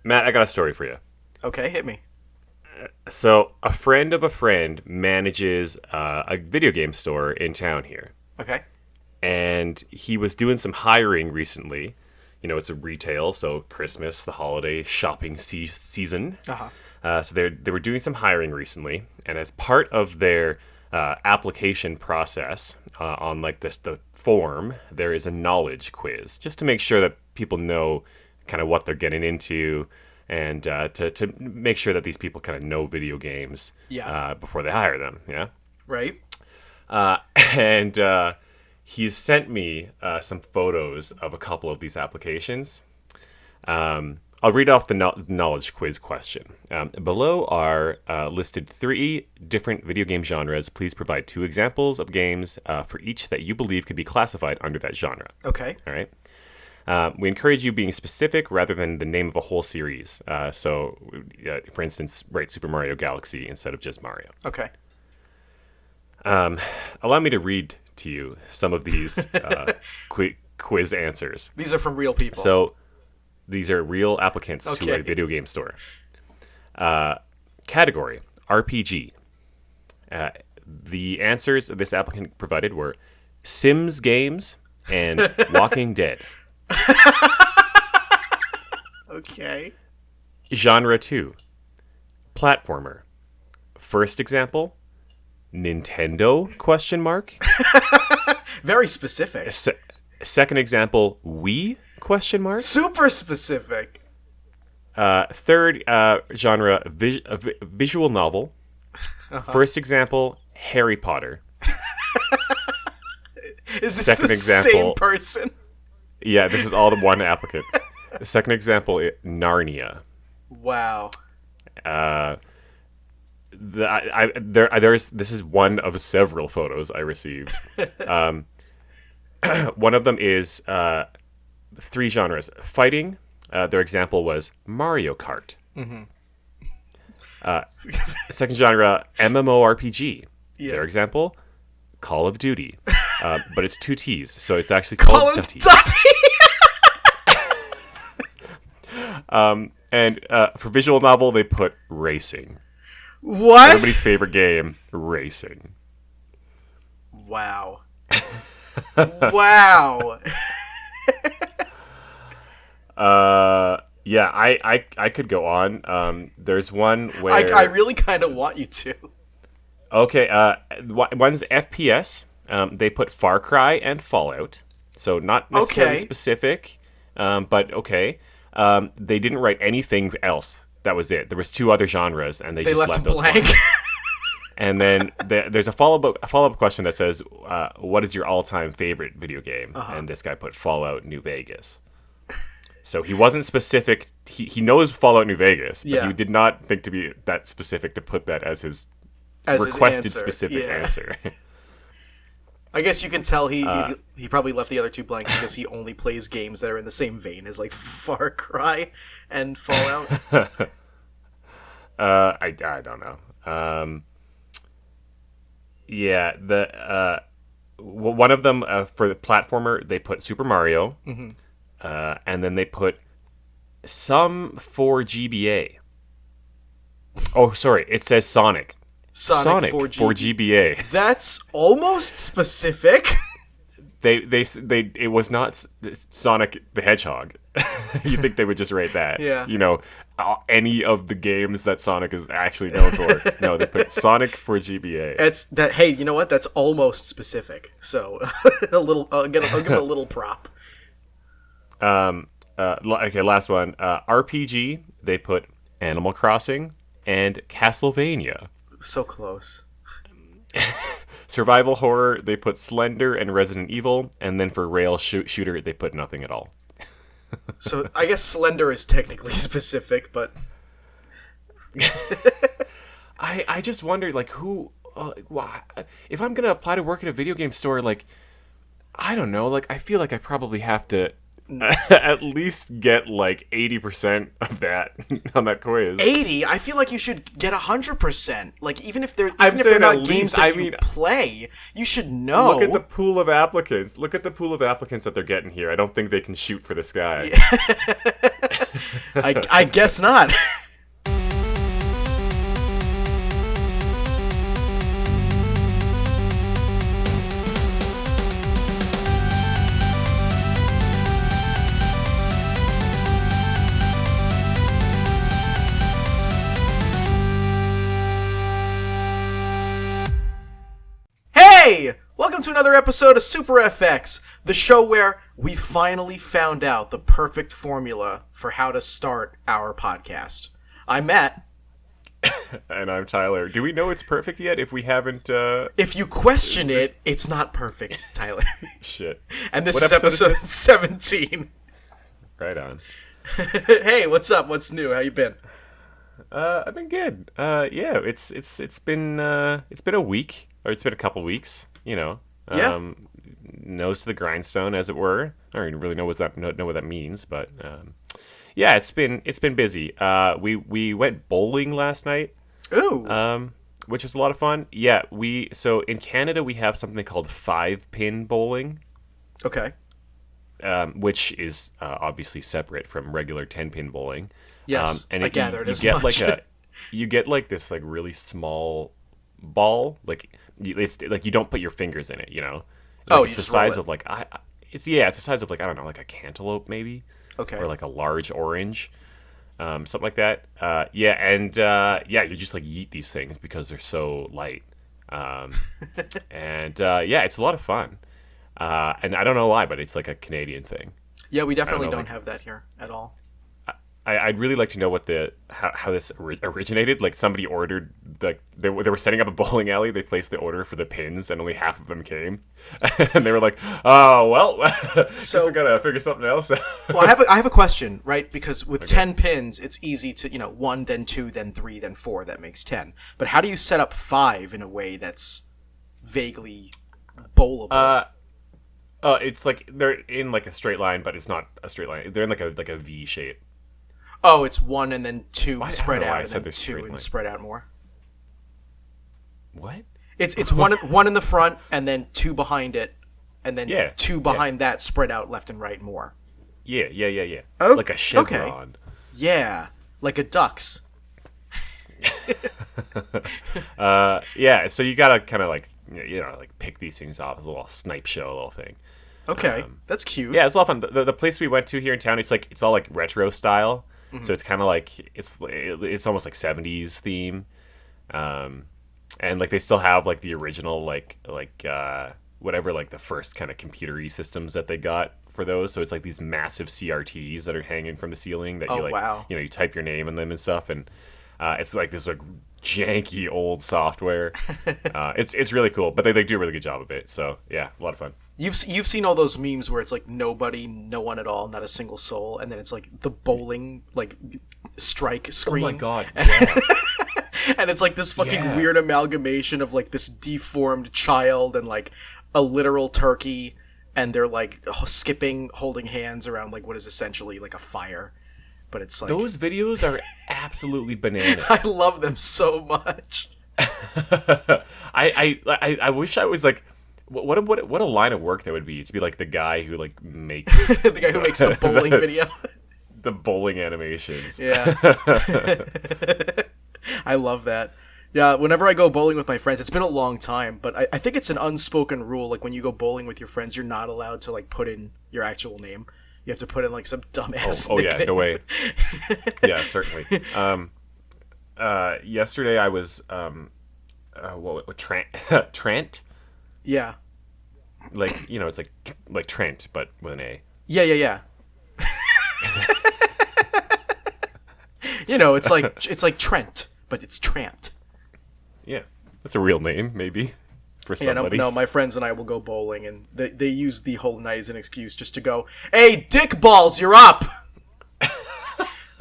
Matt, I got a story for you. Okay, hit me. So, a friend of a friend manages a video game store in town here. Okay. And he was doing some hiring recently. You know, it's a retail, so Christmas, the holiday shopping season. Uh-huh. So they were doing some hiring recently, and as part of their application process on like the form, there is a knowledge quiz just to make sure that people know kind of what they're getting into, and to make sure that these people kind of know video games Yeah. before they hire them. Yeah, Right? uh, and he's sent me some photos of a couple of these applications. I'll read off the knowledge quiz question. Below are listed 3 different video game genres. Please provide 2 examples of games for each that you believe could be classified under that genre. Okay. All right. We encourage you being specific rather than the name of a whole series. So, for instance, write Super Mario Galaxy instead of just Mario. Okay. Allow me to read to you some of these quiz answers. These are from real people. So, these are real applicants to Okay. a video game store. Category, RPG. The answers this applicant provided were Sims games and Walking Dead. Okay. Genre 2, platformer. First example, Nintendo, question mark. Very specific. Second example, Wii, question mark. Super specific. Third genre, visual novel. First example, Harry Potter. Is this Second the example. same person? Yeah, this is all the one applicant. The second example, Narnia. Wow. This is one of several photos I received. One of them is 3 genres. Fighting. Their example was Mario Kart. Second genre, MMORPG. Yeah. Their example, Call of Duty. But it's 2 T's, so it's actually Call of Duty. And for visual novel, they put racing. What? Everybody's favorite game, racing. Wow. Wow. Yeah, I could go on. There's one where I really kind of want you to. okay, one's FPS. They put Far Cry and Fallout, so not necessarily Okay. specific, but okay. They didn't write anything else. That was it. There was 2 other genres, and they They just left left it those blank. blank. And then there's a follow-up question that says, "What is your all-time favorite video game?" And this guy put Fallout New Vegas. So he wasn't specific. He knows Fallout New Vegas, but Yeah. he did not think to be that specific to put that as his As his requested answer. specific Yeah. answer. I guess you can tell he probably left the other 2 blank because he only plays games that are in the same vein as like Far Cry and Fallout. I don't know. Yeah, the one of them for the platformer they put Super Mario, and then they put some for GBA. Oh, sorry, it says Sonic. Sonic for 4G. GBA. That's almost specific. They it was not Sonic the Hedgehog. You think they would just rate that? Yeah. You know, any of the games that Sonic is actually known for. No, they put Sonic for GBA. It's that. Hey, you know what? That's almost specific. So a little. I'll give it a little prop. Okay, last one. RPG. They put Animal Crossing and Castlevania. So close. Survival horror. They put Slender and Resident Evil, and then for rail shooter, they put nothing at all. So I guess Slender is technically specific, but I just wonder, like, who, why, if I'm gonna apply to work at a video game store, like, I don't know, like, I feel like I probably have to At least get like 80% of that on that quiz. 80? I feel like you should get 100%. Like even if they're I'm even if they're saying not at games least, that I you mean, play, you should know. look at the pool of applicants. Look at the pool of applicants that they're getting here. I don't think they can shoot for the sky. I guess not. Hey! Welcome to another episode of Super FX, the show where we finally found out the perfect formula for how to start our podcast. I'm Matt. And I'm Tyler. Do we know it's perfect yet? If we haven't, If you question it, it's not perfect, Tyler. shit. And this What is episode is episode this? 17. Right on. Hey, what's up? What's new? How you been? I've been good. Yeah, it's been a week, or it's been a couple weeks. You know, Yeah. nose to the grindstone, as it were. I don't even really know what that means, but yeah, it's been busy. We went bowling last night, Ooh. which was a lot of fun. Yeah, so in Canada we have something called 5-pin bowling, Okay. which is obviously separate from regular 10-pin bowling. Yes, And I gathered you as get much. you get like this like really small ball, like it's like you don't put your fingers in it, you know. Oh, It's you the just roll size it. of like it's the size of like, I don't know, like a cantaloupe maybe, Okay. or like a large orange, something like that. Yeah, you just like yeet these things because they're so light, and yeah, it's a lot of fun. And I don't know why, but it's like a Canadian thing. Yeah, we definitely know, don't like- have that here at all. I'd really like to know what how this originated. Like somebody ordered, like they were setting up a bowling alley. They placed the order for the pins, and only half of them came. And they were like, "Oh well, guess So- we gotta figure something else out." Well, I have a question, right? Because with 10 pins, it's easy to, 1, then 2, then 3, then 4. That makes 10. But how do you set up 5 in a way that's vaguely bowlable? It's like they're in like a straight line, but it's not a straight line. They're in like a V shape. Oh, it's 1 and then 2 I don't spread know why I out, and said then they're 2 straight and line. spread out more. What? It's one in the front, and then 2 behind it, and then Yeah, 2 behind that spread out left and right more. Yeah. Oh, Like a chevron. Yeah, like a duck's. Yeah. So you gotta kind of like like pick these things off. It's a little snipe show, little thing. Okay, that's cute. Yeah, it's a lot of fun. The place we went to here in town, it's all like retro style, so it's kind of like it's almost like 70s theme, and like they still have like the original like whatever, like the first kind of computery systems that they got for those. So it's like these massive CRTs that are hanging from the ceiling that Oh, you like wow. you type your name in them and stuff, and it's like this like janky old software. It's really cool, but they do a really good job of it. So yeah, a lot of fun. You've seen all those memes where it's like nobody, no one at all, not a single soul, and then it's like the bowling like strike screen. Oh my god! Yeah. And it's like this fucking Yeah. weird amalgamation of like this deformed child and like a literal turkey, and they're like skipping, holding hands around like what is essentially like a fire, but it's like Those videos are absolutely bananas. I love them so much. I wish I was like, what a line of work that would be to be like the guy who like makes The guy who makes the bowling video. the bowling animations. Yeah. I love that. Yeah, whenever I go bowling with my friends, it's been a long time, but I think it's an unspoken rule. Like when you go bowling with your friends, you're not allowed to like put in your actual name. You have to put in like some dumbass. Oh yeah, nickname. no way. Yeah, certainly. Yesterday I was what Trent, Yeah. like it's like Trent but with an A. Yeah. It's like Trent, but it's Trant. Yeah, that's a real name maybe for Yeah, somebody. no, my friends and I will go bowling, and they use the whole night as an excuse just to go, "Hey, dick balls, you're up!"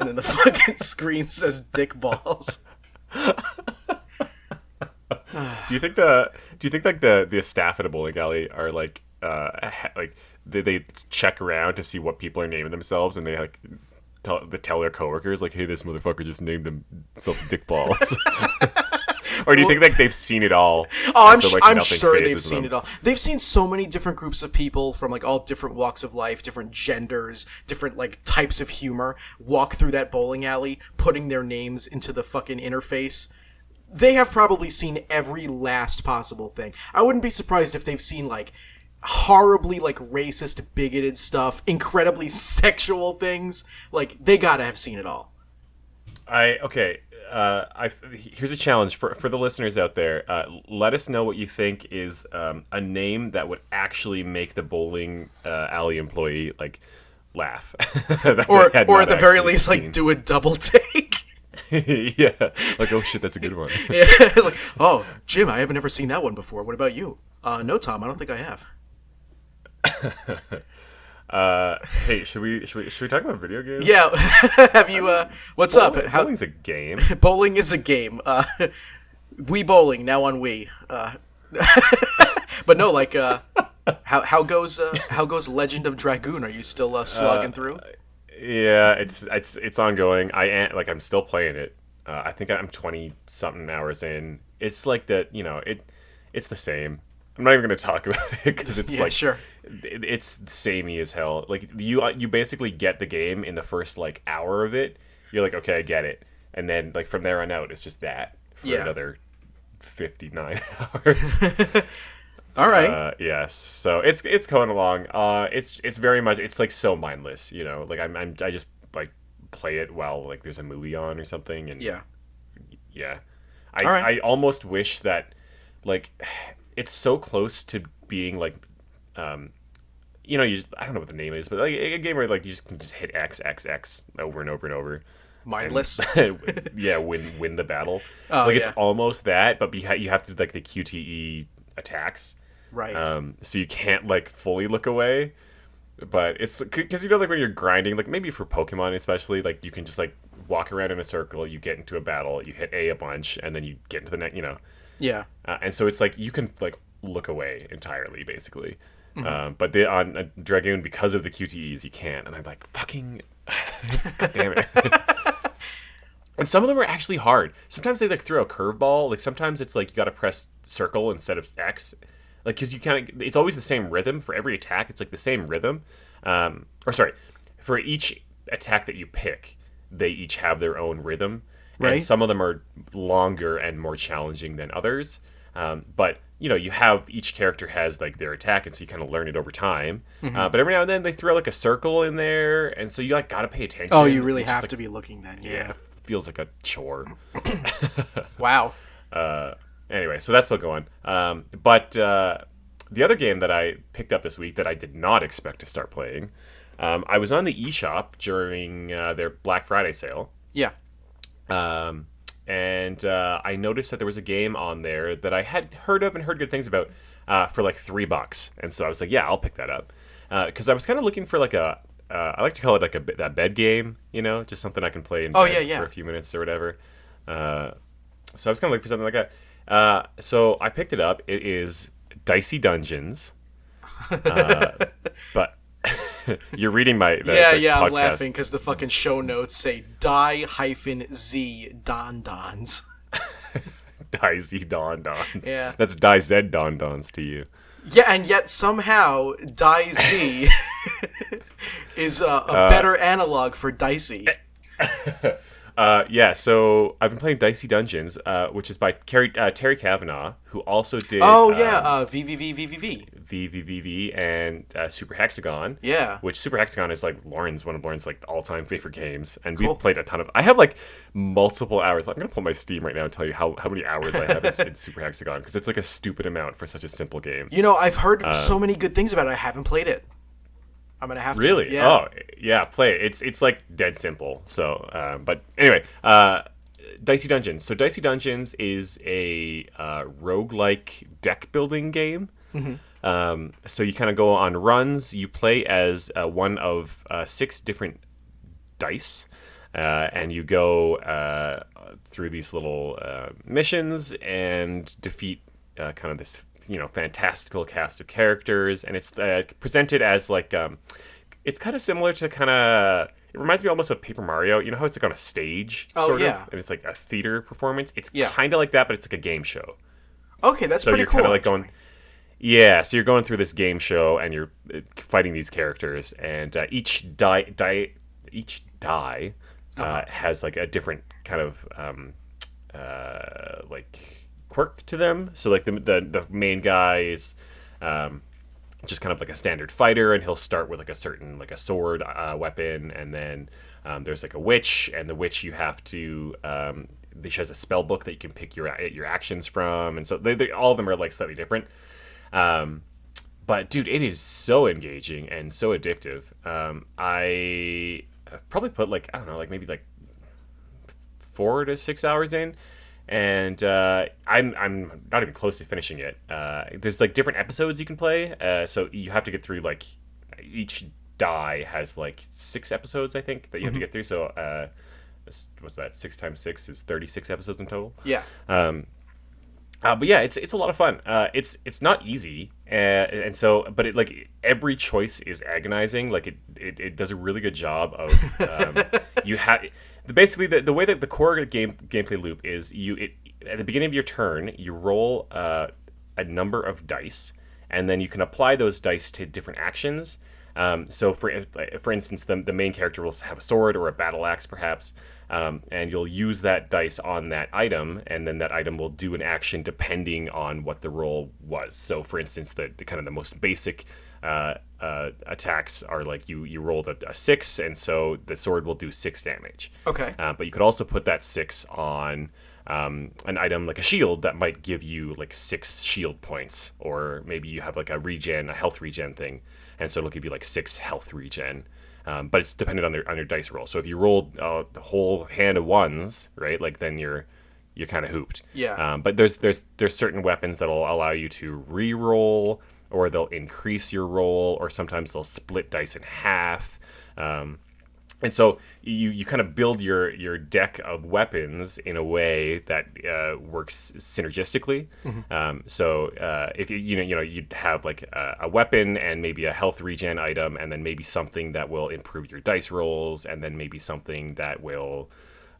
And then the fucking screen says "dick balls." Do you think like the staff at a bowling alley are like like they check around to see what people are naming themselves, and they like tell their coworkers like, "Hey, this motherfucker just named himself Dick Balls." Or do you think like they've seen it all, Oh, and so like I'm nothing sure they've phases seen them? it all. They've seen so many different groups of people from like all different walks of life, different genders, different like types of humor walk through that bowling alley, putting their names into the fucking interface. They have probably seen every last possible thing. I wouldn't be surprised if they've seen like horribly like racist, bigoted stuff, incredibly sexual things. Like they gotta have seen it all. Okay. Here's a challenge for the listeners out there. Let us know what you think is a name that would actually make the bowling alley employee like laugh, that they had Or at not the very actually least, like seen. do a double take. Yeah, like oh shit, that's a good one. Yeah, it's like, oh, Jim, I haven't ever seen that one before. What about you? No, Tom, I don't think I have. Hey, should we talk about video games? Yeah, have you? What's up? How Bowling's a game. bowling is a game. Wii bowling now on Wii. But no, like, how goes Legend of Dragoon? Are you still slogging through? Yeah, it's ongoing. I'm still playing it. I think I'm 20 something hours in. It's like that, it's the same. I'm not even going to talk about it because it's Yeah, like sure. it's samey as hell. Like you basically get the game in the first like hour of it. You're like, okay, I get it, and then like from there on out, it's just that for Yeah. another 59 hours. All right. Yes, so it's going along. It's very much it's like so mindless, Like I just like play it while like there's a movie on or something, and Yeah. yeah, All right. I almost wish that like it's so close to being like I don't know what the name is, but like a game where like you just can just hit X X X over and over and over, and Mindless. yeah, win the battle. Oh Like it's yeah. almost that, but you have to do, like the QTE attacks. Right. So you can't like fully look away, but it's because like when you're grinding, like maybe for Pokemon especially, like you can just like walk around in a circle, you get into a battle, you hit A bunch, and then you get into the next. Yeah. And so it's like you can like look away entirely, basically. Mm-hmm. But on Dragoon, because of the QTEs, you can't, and I'm like fucking, God damn it. And some of them are actually hard. Sometimes they like throw a curveball. Like sometimes it's like you got to press circle instead of X, like because you kind of it's always the same rhythm for every attack. It's like the same rhythm. Or sorry, for each attack that you pick, they each have their own rhythm, and Right. some of them are longer and more challenging than others. But you have each character has like their attack, and so you kind of learn it over time. But every now and then they throw like a circle in there, and so you like got to pay attention. Oh, you really which is, have like, to be looking then. yeah, Yeah. it feels like a chore. Wow. Anyway, so that's still going. But the other game that I picked up this week that I did not expect to start playing, I was on the eShop during their Black Friday sale, Yeah. and I noticed that there was a game on there that I had heard of and heard good things about for like $3, and so I was like, yeah, I'll pick that up because I was kind of looking for like a I like to call it like that bed game, just something I can play in Oh, bed yeah, yeah. for a few minutes or whatever. So I was kind of looking for something like that. So I picked it up. It is Dicey Dungeons, but you're reading Yeah, the yeah, I'm podcast. laughing because the fucking show notes say die-z Don Dons. Dicey Don Dons. Yeah. That's Die Z Don Dons to you. Yeah, and yet somehow die-z is a better analog for dicey. Yeah, so I've been playing Dicey Dungeons, which is by Terry Kavanagh, who also did Oh yeah, VVVVVV. VVVV and Super Hexagon. Yeah. Which Super Hexagon is like one of Lauren's like all-time favorite games, and Cool. we've played a ton of. I have like multiple hours. I'm gonna pull my Steam right now and tell you how many hours I have in Super Hexagon because it's like a stupid amount for such a simple game. I've heard so many good things about it. I haven't played it. I'm gonna have to. Really? Yeah. Oh, yeah. Play it. It's like dead simple. So, but anyway, Dicey Dungeons. So Dicey Dungeons is a roguelike deck building game. So you kind of go on runs. You play as one of 6 different dice, and you go through these little missions and defeat kind of this fantastical cast of characters, and it's presented as like it's kind of similar to kind of. It reminds me almost of Paper Mario. You know how it's like on a stage, Oh sort of, yeah. and it's like a theater performance. It's Yeah. kind of like that, but it's like a game show. Okay, that's So pretty you're kind cool of like actually. going, yeah. So you're going through this game show, and you're fighting these characters, and each die Uh-huh. has like a different kind of like quirk to them. So like the main guy is just kind of like a standard fighter, and he'll start with like a certain like a sword weapon, and then there's like a witch, and the witch you have to she has a spell book that you can pick your actions from, and so all of them are like slightly different. Um, but dude, it is so engaging and so addictive. I probably put like I don't know, like maybe like 4 to 6 hours in, and I'm not even close to finishing it. There's like different episodes you can play, so you have to get through like each die has like 6 episodes I think that you have to get through. So what's that? 6 times 6 is 36 episodes in total. Yeah. But yeah, it's a lot of fun. It's not easy, and so but it like every choice is agonizing. Like it does a really good job of you have basically the way that the core gameplay loop is at the beginning of your turn you roll a number of dice, and then you can apply those dice to different actions. So for instance, the main character will have a sword or a battle axe, perhaps, and you'll use that dice on that item, and then that item will do an action depending on what the roll was. So, for instance, the kind of the most basic attacks are like you rolled a 6, and so the sword will do 6 damage. Okay. But you could also put that 6 on an item like a shield that might give you like 6 shield points, or maybe you have like a health regen thing, and so it'll give you like 6 health regen. But it's dependent on your dice roll. So if you rolled the whole hand of ones, right, like then you're kind of hooped. Yeah. But there's certain weapons that'll allow you to re-roll, or they'll increase your roll, or sometimes they'll split dice in half. And so you kind of build your deck of weapons in a way that works synergistically. So if you'd have like a weapon and maybe a health regen item, and then maybe something that will improve your dice rolls, and then maybe something that will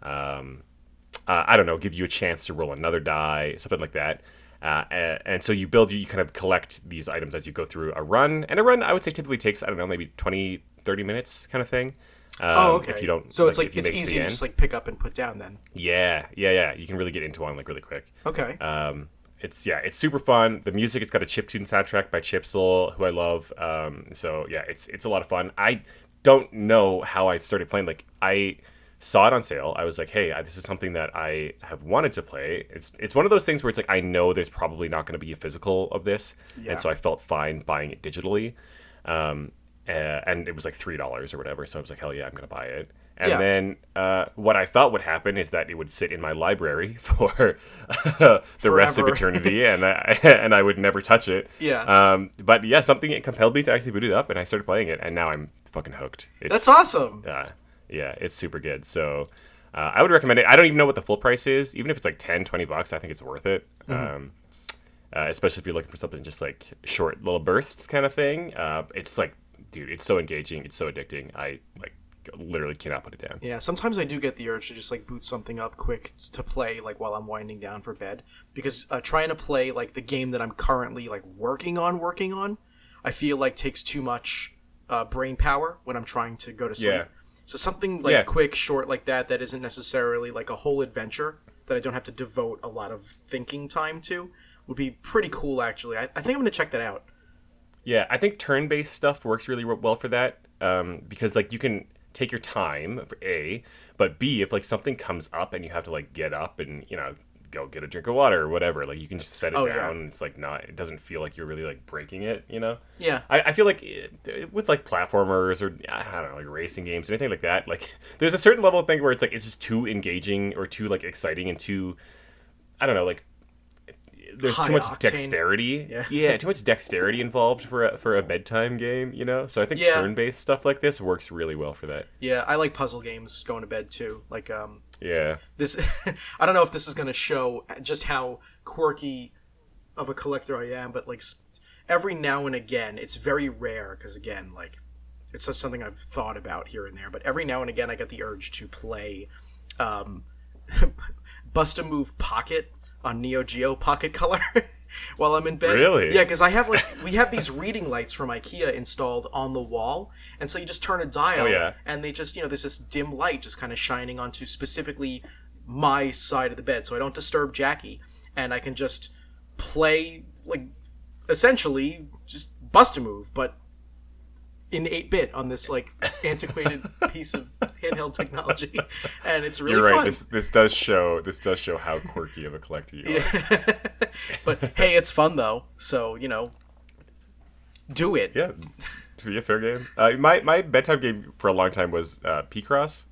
I don't know, give you a chance to roll another die, something like that. And so you kind of collect these items as you go through a run. And a run, I would say, typically takes, I don't know, maybe 20-30 minutes kind of thing. Oh, okay. If you don't, So it's like like if you it's make it to easy the to end. just like pick up and put down then. Yeah. You can really get into one like really quick. Okay. It's super fun. The music, it's got a chiptune soundtrack by Chipsel, who I love. So yeah, it's a lot of fun. I don't know how I started playing. Like I saw it on sale. I was like, hey, this is something that I have wanted to play. It's one of those things where it's like I know there's probably not going to be a physical of this, Yeah. and so I felt fine buying it digitally. And it was like $3 or whatever, so I was like, hell yeah, I'm gonna buy it. And Yeah. then what I thought would happen is that it would sit in my library for the rest of Forever. eternity, and I would never touch it. Yeah. But yeah, something compelled me to actually boot it up, and I started playing it, and now I'm fucking hooked. That's awesome. Yeah, it's super good. So I would recommend it. I don't even know what the full price is. Even if it's like $10-20, I think it's worth it. Especially if you're looking for something just like short little bursts kind of thing. It's like, dude, it's so engaging. It's so addicting. I like literally cannot put it down. Yeah, sometimes I do get the urge to just like boot something up quick to play like while I'm winding down for bed, because trying to play like the game that I'm currently like working on, I feel like takes too much brain power when I'm trying to go to sleep. Yeah. So something like Yeah. quick, short like that isn't necessarily like a whole adventure that I don't have to devote a lot of thinking time to would be pretty cool actually. I think I'm gonna check that out. Yeah, I think turn-based stuff works really well for that, because like you can take your time for A, but B, if like something comes up and you have to like get up and go get a drink of water or whatever, like you can just set it Oh, down, yeah. and it's like it doesn't feel like you're really like breaking it. Yeah. I feel like with like platformers or I don't know, like racing games, anything like that, like there's a certain level of thing where it's like it's just too engaging or too like exciting and too, I don't know, like there's High too much octane. dexterity. Yeah. Too much dexterity involved for a bedtime game, So I think Yeah. turn-based stuff like this works really well for that. Yeah, I like puzzle games going to bed too. Like Yeah. this I don't know if this is going to show just how quirky of a collector I am, but like every now and again, it's very rare because again, like it's just something I've thought about here and there. But every now and again, I get the urge to play um, Bust a Move Pocket on Neo Geo Pocket Color while I'm in bed. Really? Yeah, because I have like we have these reading lights from IKEA installed on the wall, and so you just turn a dial, and they just there's this dim light just kind of shining onto specifically my side of the bed, so I don't disturb Jackie, and I can just play like essentially just Bust a Move, but in 8-bit on this like antiquated piece of handheld technology, and it's really You're right. fun. This does show how quirky of a collector you are. But hey, it's fun though, so do it. Yeah, fair game. My bedtime game for a long time was Picross.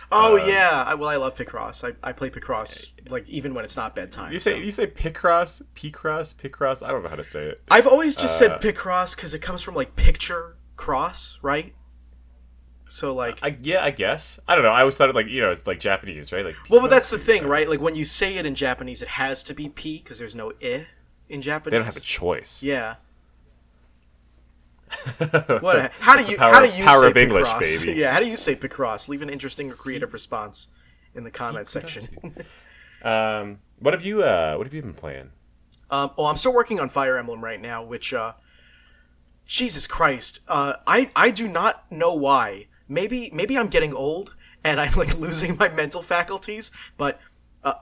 Oh yeah, I love Picross. I play Picross like even when it's not bedtime. You say Picross, Picross. I don't know how to say it. I've always just said Picross because it comes from like picture cross, right? So like, I guess I don't know. I always thought it like it's like Japanese, right? Like well, but that's the thing, right? Like when you say it in Japanese, it has to be P because there's no I in Japanese. They don't have a choice. Yeah. What? How do you power say of English, Picross? baby? Yeah, how do you say Picross? Leave an interesting or creative response in the comment section. What have you been playing? Well, I'm still working on Fire Emblem right now, which Jesus Christ, I do not know why. Maybe I'm getting old and I'm like losing my mental faculties, but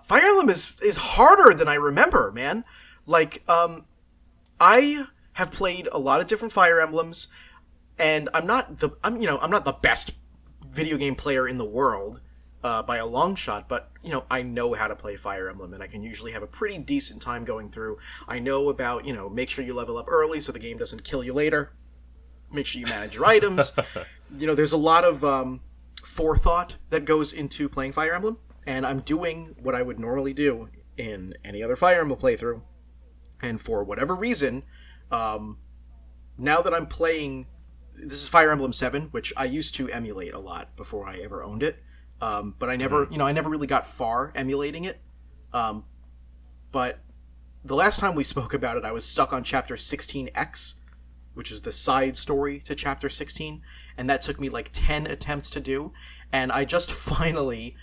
Fire Emblem is harder than I remember, man. Like I have played a lot of different Fire Emblems, and I'm not the best video game player in the world by a long shot, but I know how to play Fire Emblem, and I can usually have a pretty decent time going through. I know about make sure you level up early so the game doesn't kill you later. Make sure you manage your items. There's a lot of forethought that goes into playing Fire Emblem, and I'm doing what I would normally do in any other Fire Emblem playthrough. And for whatever reason, now that I'm playing, this is Fire Emblem 7, which I used to emulate a lot before I ever owned it. But I never, I never really got far emulating it. But the last time we spoke about it, I was stuck on Chapter 16X, which is the side story to Chapter 16, and that took me like 10 attempts to do. And I just finally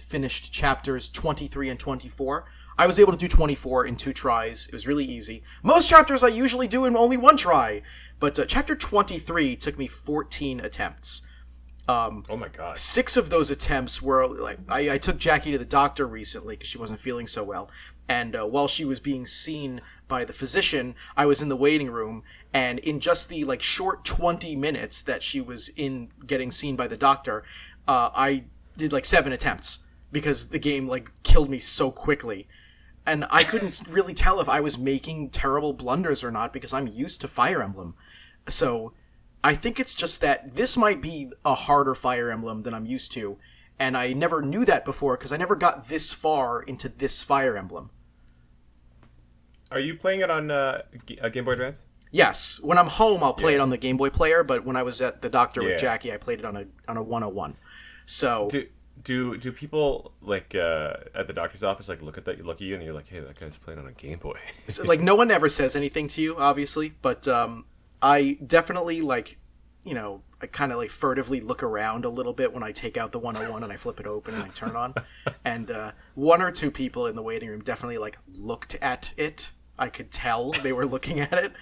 finished Chapters 23 and 24. I was able to do 24 in 2 tries. It was really easy. Most chapters I usually do in only 1 try, but Chapter 23 took me 14 attempts. Oh my god! 6 of those attempts were like I took Jackie to the doctor recently because she wasn't feeling so well, and while she was being seen by the physician, I was in the waiting room, and in just the like short 20 minutes that she was in getting seen by the doctor, I did like 7 attempts because the game like killed me so quickly. And I couldn't really tell if I was making terrible blunders or not because I'm used to Fire Emblem. So I think it's just that this might be a harder Fire Emblem than I'm used to, and I never knew that before because I never got this far into this Fire Emblem. Are you playing it on a Game Boy Advance? Yes. When I'm home, I'll play it on the Game Boy player, but when I was at the doctor with Jackie, I played it on a 101. So Do people like at the doctor's office like look at you and you're like, hey, that guy's playing on a Game Boy? So, like no one ever says anything to you, obviously, but I definitely like, I kind of like furtively look around a little bit when I take out the 101 and I flip it open and I turn it on, and 1 or 2 people in the waiting room definitely like looked at it. I could tell they were looking at it,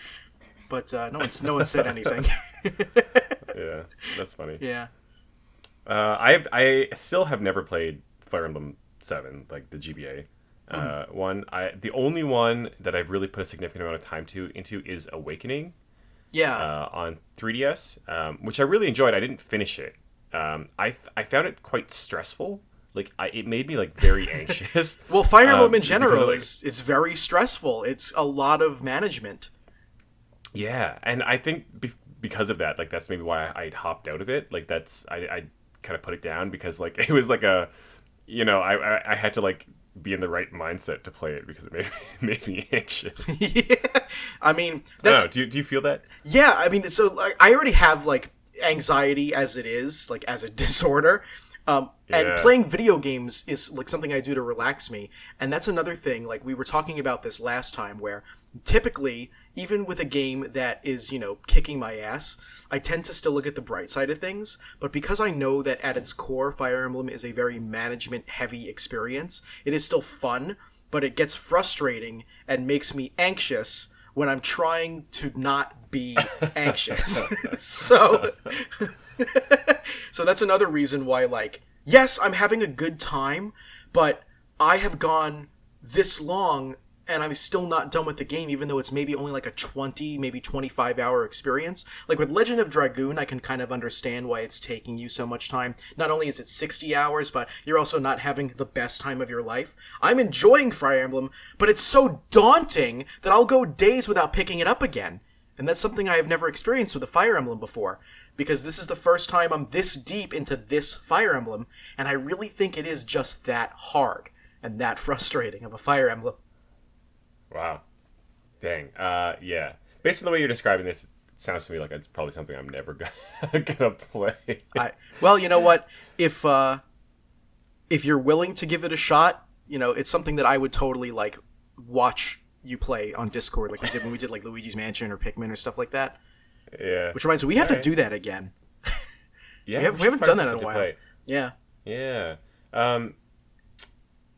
but no one said anything. Yeah, that's funny. Yeah. I still have never played Fire Emblem 7, like the GBA one. The only one that I've really put a significant amount of time into is Awakening. Yeah. On 3DS, which I really enjoyed. I didn't finish it. I found it quite stressful. Like it made me like very anxious. Well, Fire Emblem in general is very stressful. It's a lot of management. Yeah, and I think because of that, like that's maybe why I hopped out of it. Like I kind of put it down because like it was like I had to like be in the right mindset to play it because it made me anxious. Yeah, I mean, I don't know, do you feel that? Yeah, I mean, so like I already have like anxiety as it is, like as a disorder. And Yeah. playing video games is like something I do to relax me. And that's another thing. Like we were talking about this last time, where typically, even with a game that is, kicking my ass, I tend to still look at the bright side of things. But because I know that at its core, Fire Emblem is a very management heavy experience, it is still fun, but it gets frustrating and makes me anxious when I'm trying to not be anxious. so so that's another reason why, like, yes, I'm having a good time, but I have gone this long and I'm still not done with the game, even though it's maybe only like a 20, maybe 25-hour experience. Like with Legend of Dragoon, I can kind of understand why it's taking you so much time. Not only is it 60 hours, but you're also not having the best time of your life. I'm enjoying Fire Emblem, but it's so daunting that I'll go days without picking it up again. And that's something I have never experienced with a Fire Emblem before, because this is the first time I'm this deep into this Fire Emblem, and I really think it is just that hard and that frustrating of a Fire Emblem. Wow. Dang. Yeah. Based on the way you're describing this, it sounds to me like it's probably something I'm never gonna play. Well, you know what? If you're willing to give it a shot, it's something that I would totally like watch you play on Discord, like we did when we did like Luigi's Mansion or Pikmin or stuff like that. Yeah. Which reminds me, we have to Alright. do that again. Yeah, we should haven't find done that in a something to while. play. Yeah. Yeah.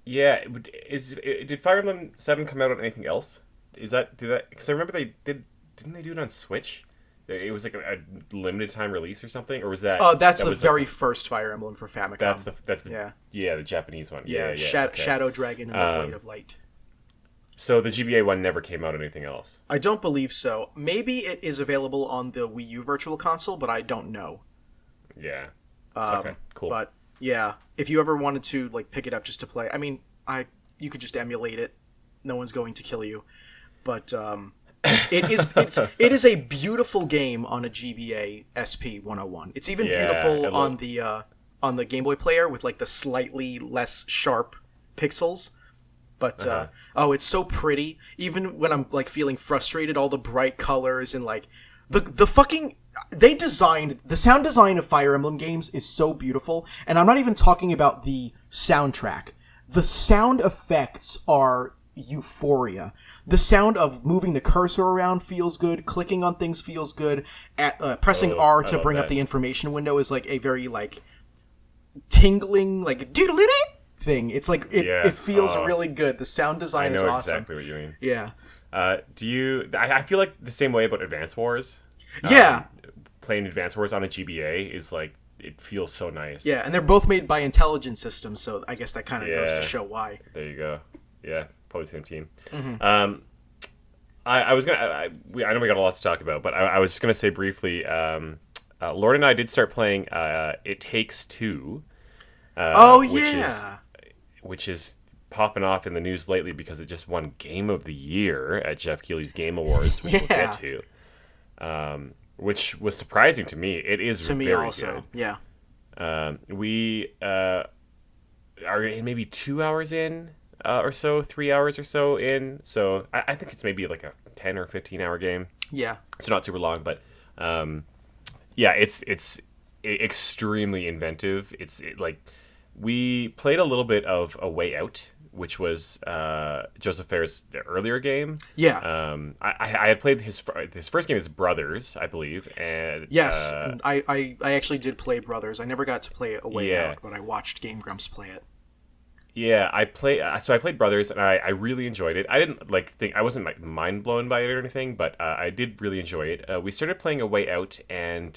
Yeah. Did Fire Emblem 7 come out on anything else? Because I remember didn't they do it on Switch? It was like a limited time release or something, or was that? Oh, that's that the was very like first Fire Emblem for Famicom. that's the Yeah. yeah, the Japanese one. Yeah, yeah. Okay. Shadow Dragon and the Blade of Light. So the GBA one never came out on anything else. I don't believe so. Maybe it is available on the Wii U Virtual Console, but I don't know. Yeah. Okay. Cool. But yeah, if you ever wanted to like pick it up just to play, I mean, you could just emulate it. No one's going to kill you. But it is a beautiful game on a GBA SP 101. It's even Yeah, beautiful on the Game Boy player with like the slightly less sharp pixels. But it's so pretty. Even when I'm like feeling frustrated, all the bright colors and like the fucking the sound design of Fire Emblem games is so beautiful. And I'm not even talking about the soundtrack. The sound effects are euphoria. The sound of moving the cursor around feels good. Clicking on things feels good. Pressing R to bring up the information window is like a very like tingling like doodle thing. It's like it feels really good. The sound design is awesome. I know exactly what you mean. Yeah. I feel like the same way about Advance Wars. Yeah. Playing Advance Wars on a GBA is like, it feels so nice. Yeah, and they're both made by Intelligent Systems, so I guess that kind of goes to show why. There you go. Yeah, probably the same team. Mm-hmm. I was gonna. I know we got a lot to talk about, but I was just gonna say briefly. Lord and I did start playing. It Takes Two. Which is popping off in the news lately because it just won Game of the Year at Jeff Keighley's Game Awards, which we'll get to. Which was surprising to me. It is to me very also. good. Yeah. We are maybe 2 hours in or so, 3 hours or so in. So I think it's maybe like a 10 or 15 hour game. Yeah. It's not super long, but it's extremely inventive. Like we played a little bit of A Way Out, which was Joseph Fares' earlier game. Yeah. I had played his first game is Brothers, I believe, and yes, I actually did play Brothers. I never got to play A Way Yeah. Out, but I watched Game Grumps play it. Yeah, I played Brothers, and I really enjoyed it. I didn't I wasn't like mind blown by it or anything, but I did really enjoy it. We started playing A Way Out, and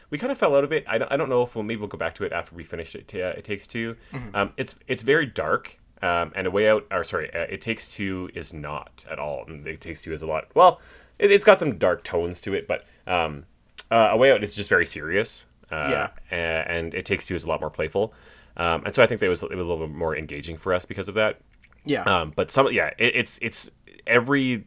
we kind of fell out of it. I don't know if maybe we'll go back to it after we finish it. It Takes Two. Mm-hmm. It's very dark, and It Takes Two is not at all. And It Takes Two is a lot. Well, it's got some dark tones to it, but A Way Out is just very serious. And It Takes Two is a lot more playful. And so I think that it was a little bit more engaging for us because of that. Yeah. But it's every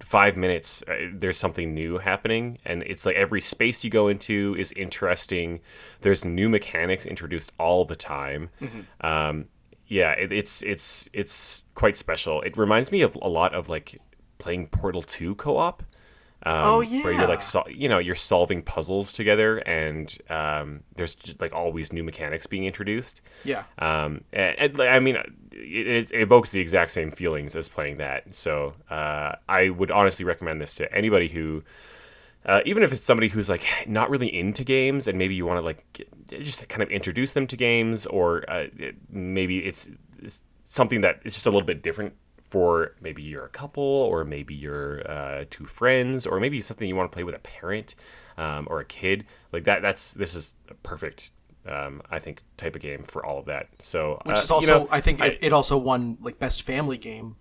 5 minutes there's something new happening, and it's like every space you go into is interesting. There's new mechanics introduced all the time. Mm-hmm. It's quite special. It reminds me of a lot of like playing Portal 2 co-op. Oh where you're like yeah. you're solving puzzles together, and there's just like always new mechanics being introduced. Yeah. Like, I mean, it evokes the exact same feelings as playing that. So I would honestly recommend this to anybody who, even if it's somebody who's like not really into games, and maybe you want to like just kind of introduce them to games, or maybe it's something that is just a little bit different for maybe you're a couple, or maybe you're two friends, or maybe something you want to play with a parent or a kid like that. This is a perfect, I think, type of game for all of that. So Which is also, I think it also won like best family game,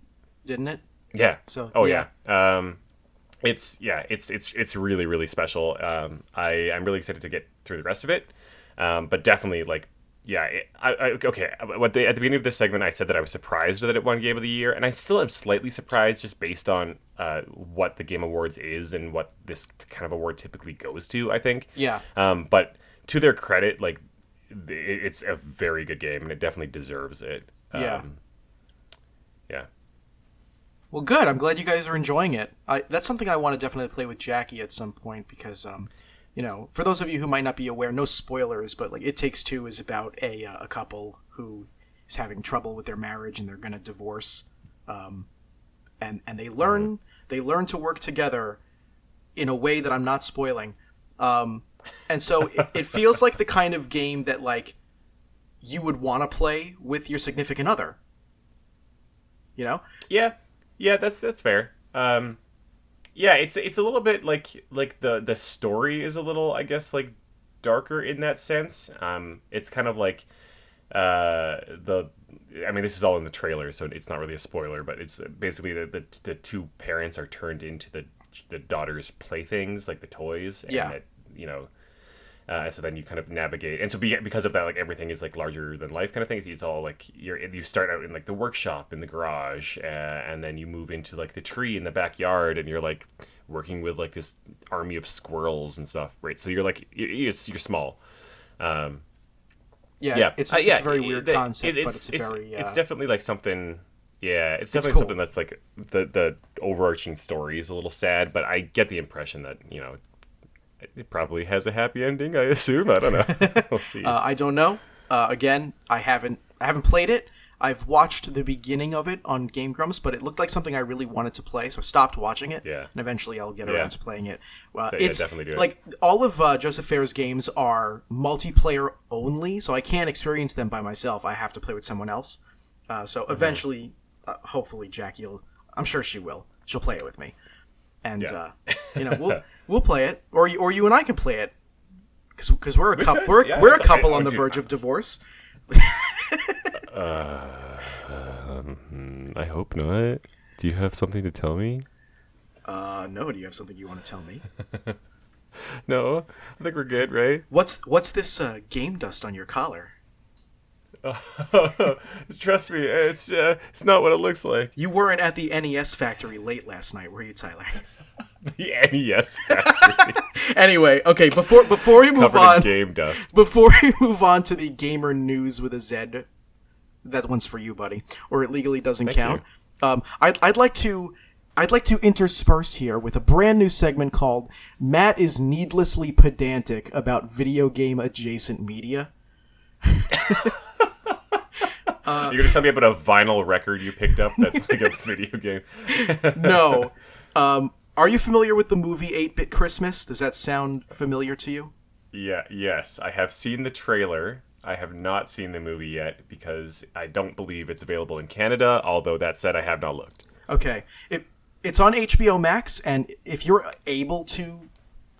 didn't it? yeah. So Oh yeah. yeah. It's really really special. I'm really excited to get through the rest of it, but definitely like yeah. Okay. At the beginning of this segment, I said that I was surprised that it won Game of the Year, and I still am slightly surprised just based on what the Game Awards is and what this kind of award typically goes to. I think. Yeah. But to their credit, like it's a very good game, and it definitely deserves it. Yeah. Yeah. Well, good. I'm glad you guys are enjoying it. That's something I want to definitely play with Jackie at some point because, for those of you who might not be aware, no spoilers, but like It Takes Two is about a couple who is having trouble with their marriage and they're going to divorce, and they learn to work together in a way that I'm not spoiling, and so it feels like the kind of game that like you would want to play with your significant other. You know? Yeah, yeah, that's fair. Yeah, it's a little bit like the story is a little, I guess, like darker in that sense. It's kind of like the I mean, this is all in the trailer, so it's not really a spoiler, but it's basically the two parents are turned into the daughter's playthings, like the toys, and Yeah. that and so then you kind of navigate, and so because of that, like everything is like larger than life kind of thing. It's all like you start out in like the workshop in the garage, and then you move into like the tree in the backyard, and you're like working with like this army of squirrels and stuff, right? So you're like you're small. Yeah, It's a very weird concept, but it's it's very. it's definitely like something. Yeah, it's definitely cool. something that's like the overarching story is a little sad, but I get the impression that it probably has a happy ending. I assume. I don't know. We'll see. I don't know. Again, I haven't played it. I've watched the beginning of it on Game Grumps, but it looked like something I really wanted to play, so I stopped watching it. Yeah. And eventually I'll get around to playing it. It's definitely do it. Like all of Joseph Fares' games are multiplayer only, so I can't experience them by myself. I have to play with someone else. So eventually, hopefully, Jackie will. I'm sure she will. She'll play it with me, and we'll play it, or you and I can play it, because we're a couple. We're a couple on the verge of divorce. I hope not. Do you have something to tell me? No. Do you have something you want to tell me? No, I think we're good, right? What's this game dust on your collar? Trust me, it's not what it looks like. You weren't at the NES factory late last night, were you, Tyler? The NES factory. Anyway, okay. Before we move Covered on, in game dust. before we move on to the gamer news with a Z, that one's for you, buddy, or it legally doesn't count. I'd like to intersperse here with a brand new segment called "Matt is needlessly pedantic about video game adjacent media." You're gonna tell me about a vinyl record you picked up that's like a video game? No. Are you familiar with the movie 8-Bit Christmas? Does that sound familiar to you? Yeah. Yes, I have seen the trailer. I have not seen the movie yet because I don't believe it's available in Canada. Although that said, I have not looked. Okay. It's on HBO Max, and if you're able to,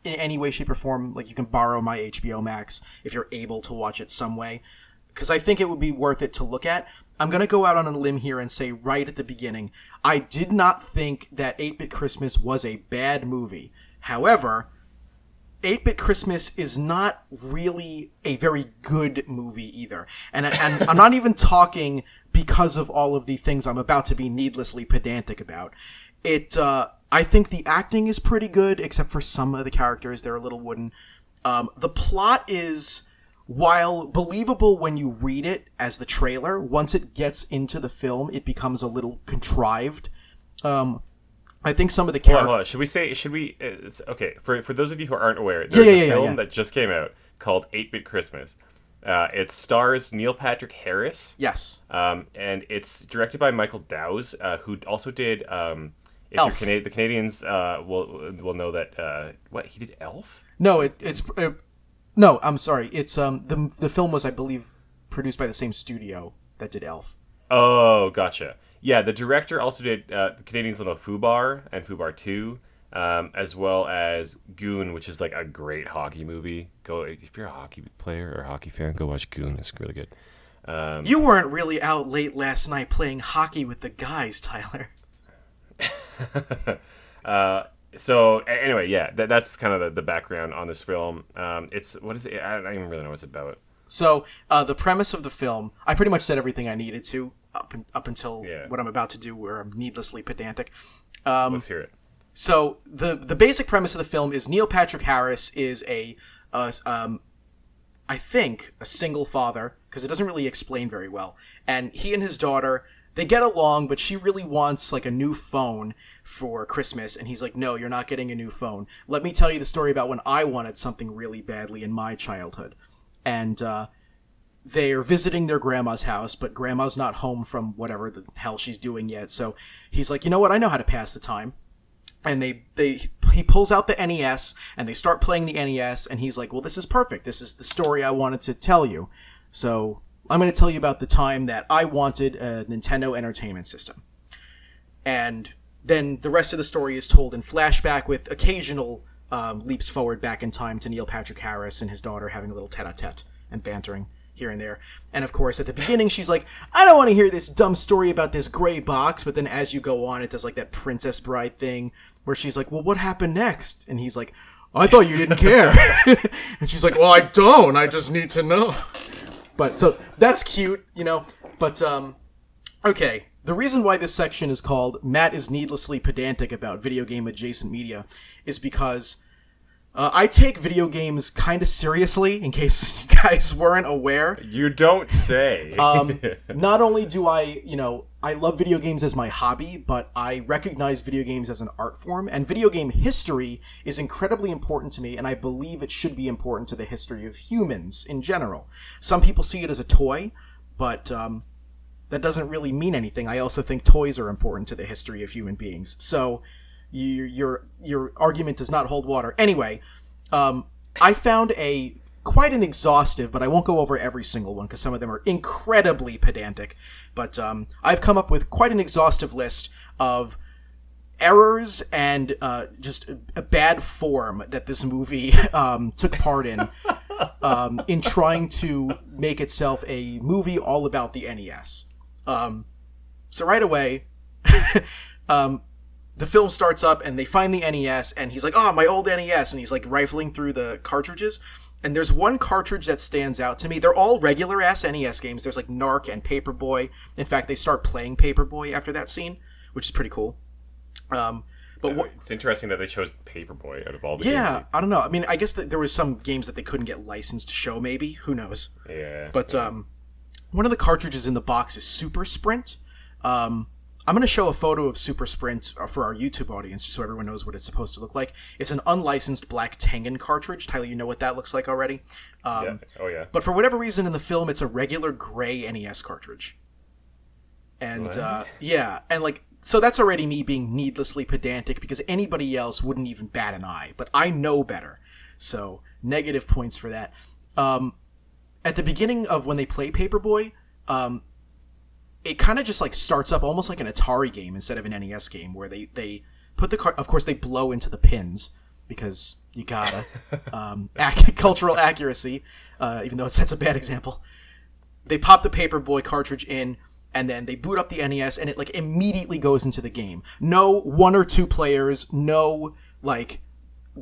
in any way, shape, or form, like you can borrow my HBO Max if you're able to watch it some way, because I think it would be worth it to look at. I'm going to go out on a limb here and say right at the beginning, I did not think that 8-Bit Christmas was a bad movie. However, 8-Bit Christmas is not really a very good movie either. And I'm not even talking because of all of the things I'm about to be needlessly pedantic about. I think the acting is pretty good, except for some of the characters. They're a little wooden. The plot is, while believable when you read it as the trailer, once it gets into the film, it becomes a little contrived. I think some of the Hold on, characters. hold on. Should we? Okay, for those of you who aren't aware, Yeah, there's yeah, a yeah, yeah, film yeah. that just came out called 8-Bit Christmas. It stars Neil Patrick Harris, Yes. and it's directed by Michael Dowse, who also did. If you're Elf. The Canadians will know that what he did Elf. No, it's no. I'm sorry. It's the film was, I believe, produced by the same studio that did Elf. Oh, gotcha. Yeah, the director also did the Canadians will know Fubar and Fubar 2, as well as Goon, which is like a great hockey movie. Go if you're a hockey player or a hockey fan, go watch Goon. It's really good. You weren't really out late last night playing hockey with the guys, Tyler. Anyway, yeah, that's kind of the background on this film. It's what is it? I don't even really know what it's about. So the premise of the film, I pretty much said everything I needed to up until what I'm about to do, where I'm needlessly pedantic. Let's hear it. So the basic premise of the film is Neil Patrick Harris is I think a single father, because it doesn't really explain very well, and he and his daughter, they get along, but she really wants like a new phone for Christmas, and he's like, no, you're not getting a new phone. Let me tell you the story about when I wanted something really badly in my childhood. And they're visiting their grandma's house, but grandma's not home from whatever the hell she's doing yet. So he's like, you know what, I know how to pass the time. And he pulls out the NES, and they start playing the NES, and he's like, well, this is perfect. This is the story I wanted to tell you. So I'm going to tell you about the time that I wanted a Nintendo Entertainment System. And then the rest of the story is told in flashback with occasional leaps forward back in time to Neil Patrick Harris and his daughter having a little tete-a-tete and bantering here and there. And of course, at the beginning, she's like, I don't want to hear this dumb story about this gray box. But then as you go on, it does like that Princess Bride thing where she's like, well, what happened next? And he's like, I thought you didn't care. And she's like, well, I don't. I just need to know. But so that's cute, you know. But, okay. The reason why this section is called Matt is Needlessly Pedantic About Video Game Adjacent Media is because I take video games kind of seriously, in case you guys weren't aware. You don't say. Not only do I love video games as my hobby, but I recognize video games as an art form, and video game history is incredibly important to me, and I believe it should be important to the history of humans in general. Some people see it as a toy, but that doesn't really mean anything. I also think toys are important to the history of human beings. So your argument does not hold water. Anyway, I found quite an exhaustive, but I won't go over every single one because some of them are incredibly pedantic. But I've come up with quite an exhaustive list of errors and just a bad form that this movie took part in trying to make itself a movie all about the NES. So right away, the film starts up and they find the NES and he's like, oh, my old NES. And he's like rifling through the cartridges. And there's one cartridge that stands out to me. They're all regular ass NES games. There's like Narc and Paperboy. In fact, they start playing Paperboy after that scene, which is pretty cool. It's interesting that they chose Paperboy out of all the games. Yeah, I don't know. I mean, I guess that there was some games that they couldn't get licensed to show, maybe. Who knows? Yeah. But one of the cartridges in the box is Super Sprint. I'm going to show a photo of Super Sprint for our YouTube audience, just so everyone knows what it's supposed to look like. It's an unlicensed black Tengen cartridge. Tyler, you know what that looks like already? Yeah. Oh, yeah. But for whatever reason in the film, it's a regular gray NES cartridge. And, yeah, and like, so that's already me being needlessly pedantic because anybody else wouldn't even bat an eye. But I know better. So, negative points for that. At the beginning of when they play Paperboy, it kind of just like starts up almost like an Atari game instead of an NES game where they put the of course they blow into the pins because you gotta cultural accuracy, even though that's a bad example. They pop the Paperboy cartridge in and then they boot up the NES and it like immediately goes into the game. No 1 or 2 players, no like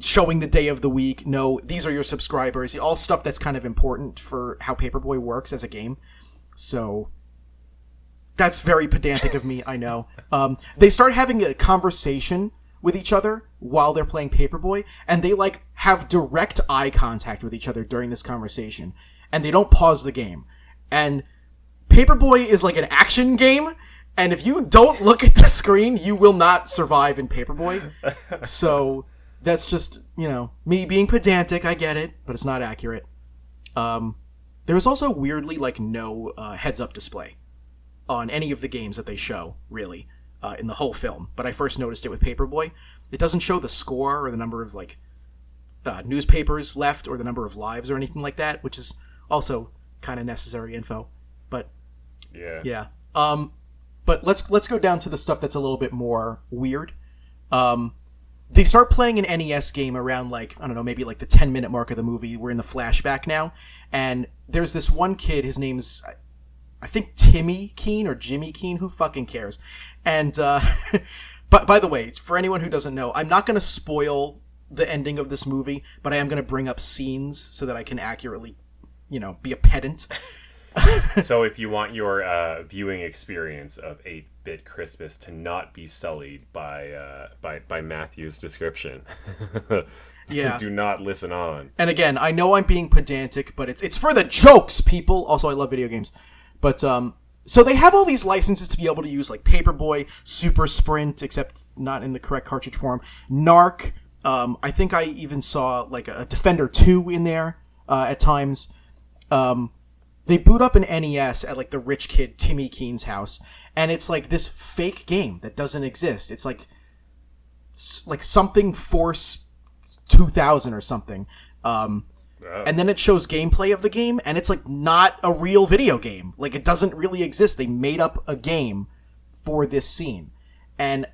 showing the day of the week, no these are your subscribers, all stuff that's kind of important for how Paperboy works as a game. So that's very pedantic of me, I know. They start having a conversation with each other while they're playing Paperboy, and they like have direct eye contact with each other during this conversation, and they don't pause the game. And Paperboy is like an action game, And if you don't look at the screen, you will not survive in Paperboy. So that's just, me being pedantic. I get it, but it's not accurate. There was also weirdly no heads-up display on any of the games that they show, really, in the whole film. But I first noticed it with Paperboy. It doesn't show the score or the number of newspapers left or the number of lives or anything like that, which is also kind of necessary info. But yeah. But let's go down to the stuff that's a little bit more weird. They start playing an NES game around I don't know, maybe the 10-minute mark of the movie. We're in the flashback now, and there's this one kid. His name's I think Timmy Keen or Jimmy Keen. Who fucking cares? And but by the way, for anyone who doesn't know, I'm not going to spoil the ending of this movie, but I am going to bring up scenes so that I can accurately, be a pedant. So if you want your viewing experience of 8-Bit Christmas to not be sullied by Matthew's description, do not listen on. And again, I know I'm being pedantic, but it's for the jokes, people. Also, I love video games. But so they have all these licenses to be able to use Paperboy, Super Sprint, except not in the correct cartridge form, Narc. I think I even saw a Defender 2 in there at times. They boot up an NES at the rich kid Timmy Keen's house, and it's this fake game that doesn't exist. It's like something Force 2000 or something. And then it shows gameplay of the game, and it's not a real video game. It doesn't really exist. They made up a game for this scene. And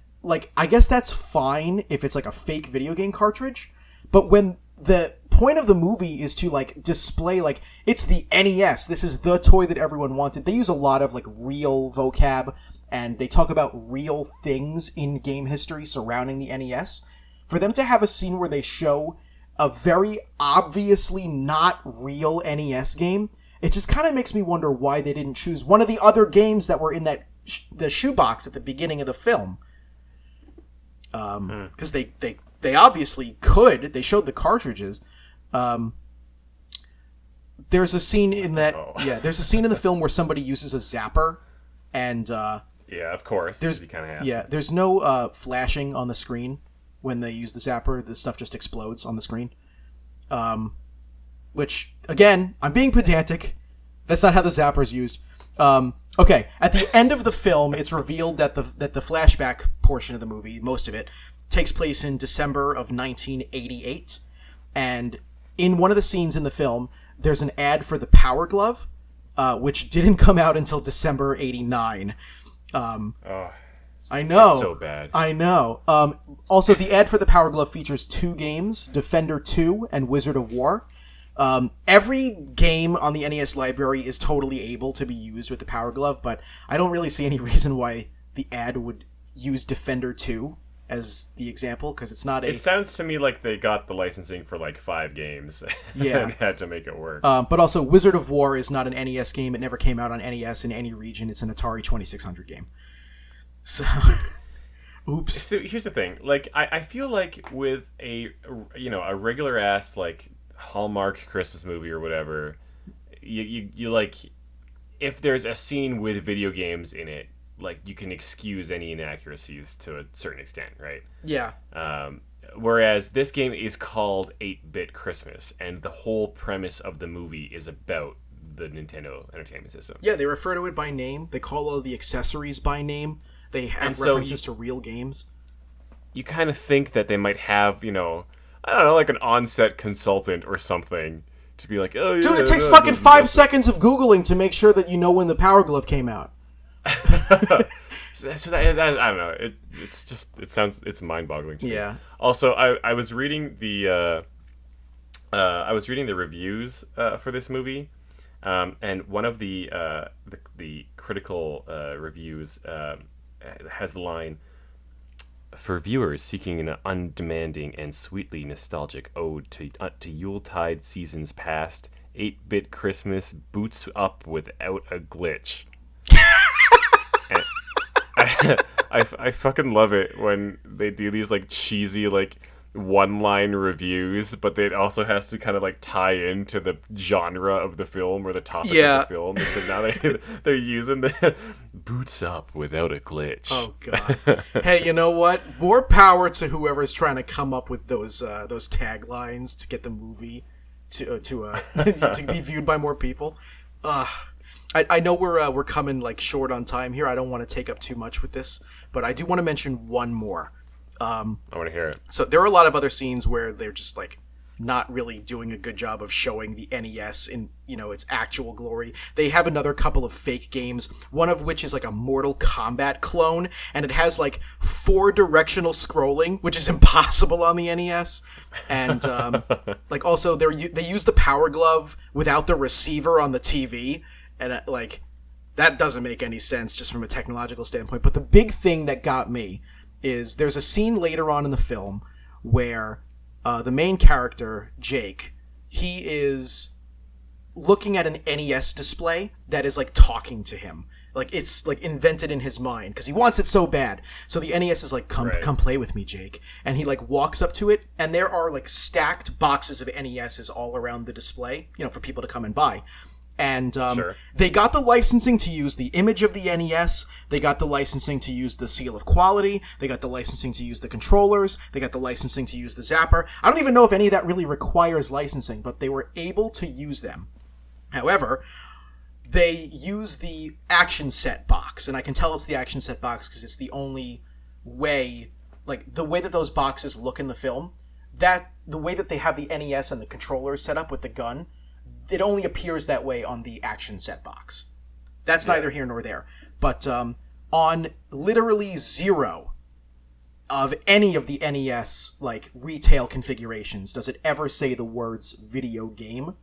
I guess that's fine if it's a fake video game cartridge, but when the point of the movie is to display it's the NES, this is the toy that everyone wanted. They use a lot of real vocab, and they talk about real things in game history surrounding the NES. For them to have a scene where they show a very obviously not real NES game, it just kind of makes me wonder why they didn't choose one of the other games that were in that the shoebox at the beginning of the film. Because they obviously could. They showed the cartridges. There's a scene in that. Oh. Yeah, there's a scene in the film where somebody uses a zapper, and yeah, of course. There's no flashing on the screen when they use the zapper. The stuff just explodes on the screen. Which again, I'm being pedantic. That's not how the zapper's used. Okay, at the end of the film, it's revealed that the flashback portion of the movie, most of it, takes place in December of 1988, and in one of the scenes in the film, there's an ad for the Power Glove, which didn't come out until December '89. I know. That's so bad. I know. Also, the ad for the Power Glove features 2 games, Defender 2 and Wizard of War. Every game on the NES library is totally able to be used with the Power Glove, but I don't really see any reason why the ad would use Defender 2 as the example, because it's not a... It sounds to me like they got the licensing for 5 games and had to make it work. But also, Wizard of War is not an NES game. It never came out on NES in any region. It's an Atari 2600 game. So... Oops. So here's the thing. I feel like with a regular ass, Hallmark Christmas movie or whatever, you if there's a scene with video games in it, you can excuse any inaccuracies to a certain extent, right? Yeah. Whereas this game is called 8-Bit Christmas, and the whole premise of the movie is about the Nintendo Entertainment System. Yeah, they refer to it by name. They call all the accessories by name. They have references to real games. You kind of think that they might have, I don't know, an on-set consultant or something to be oh, yeah. Dude, it takes fucking 5 seconds of Googling to make sure that you know when the Power Glove came out. so that, I don't know. It's mind-boggling to me. Yeah. Also, I was reading the reviews for this movie, and one of the critical reviews has the line, "For viewers seeking an undemanding and sweetly nostalgic ode to Yuletide seasons past, 8-Bit Christmas boots up without a glitch." I fucking love it when they do these cheesy one-line reviews, but it also has to kind of like tie into the genre of the film or the topic of Yeah. the film. So now they're using the boots up without a glitch. Oh god. Hey, you know what? More power to whoever's trying to come up with those taglines to get the movie to be viewed by more people. I know we're coming like short on time here. I don't want to take up too much with this, but I do want to mention one more. I want to hear it. So there are a lot of other scenes where they're just like not really doing a good job of showing the NES in, its actual glory. They have another couple of fake games, one of which is like a Mortal Kombat clone, and it has like 4-directional scrolling, which is impossible on the NES. And like also they use the Power Glove without the receiver on the TV, and like that doesn't make any sense just from a technological standpoint. But the big thing that got me is there's a scene later on in the film where the main character, Jake, he is looking at an NES display that is like talking to him. Like it's like invented in his mind because he wants it so bad. So the NES is like, come play with me, Jake. And he like walks up to it, and there are like stacked boxes of NESs all around the display, for people to come and buy. And they got the licensing to use the image of the NES. They got the licensing to use the seal of quality. They got the licensing to use the controllers. They got the licensing to use the zapper. I don't even know if any of that really requires licensing, but they were able to use them. However, they use the action set box, and I can tell it's the action set box because it's the only way, like the way that those boxes look in the film, that the way that they have the NES and the controllers set up with the gun, it only appears that way on the action set box. That's neither here nor there. But on literally zero of any of the NES like retail configurations does it ever say the words video game.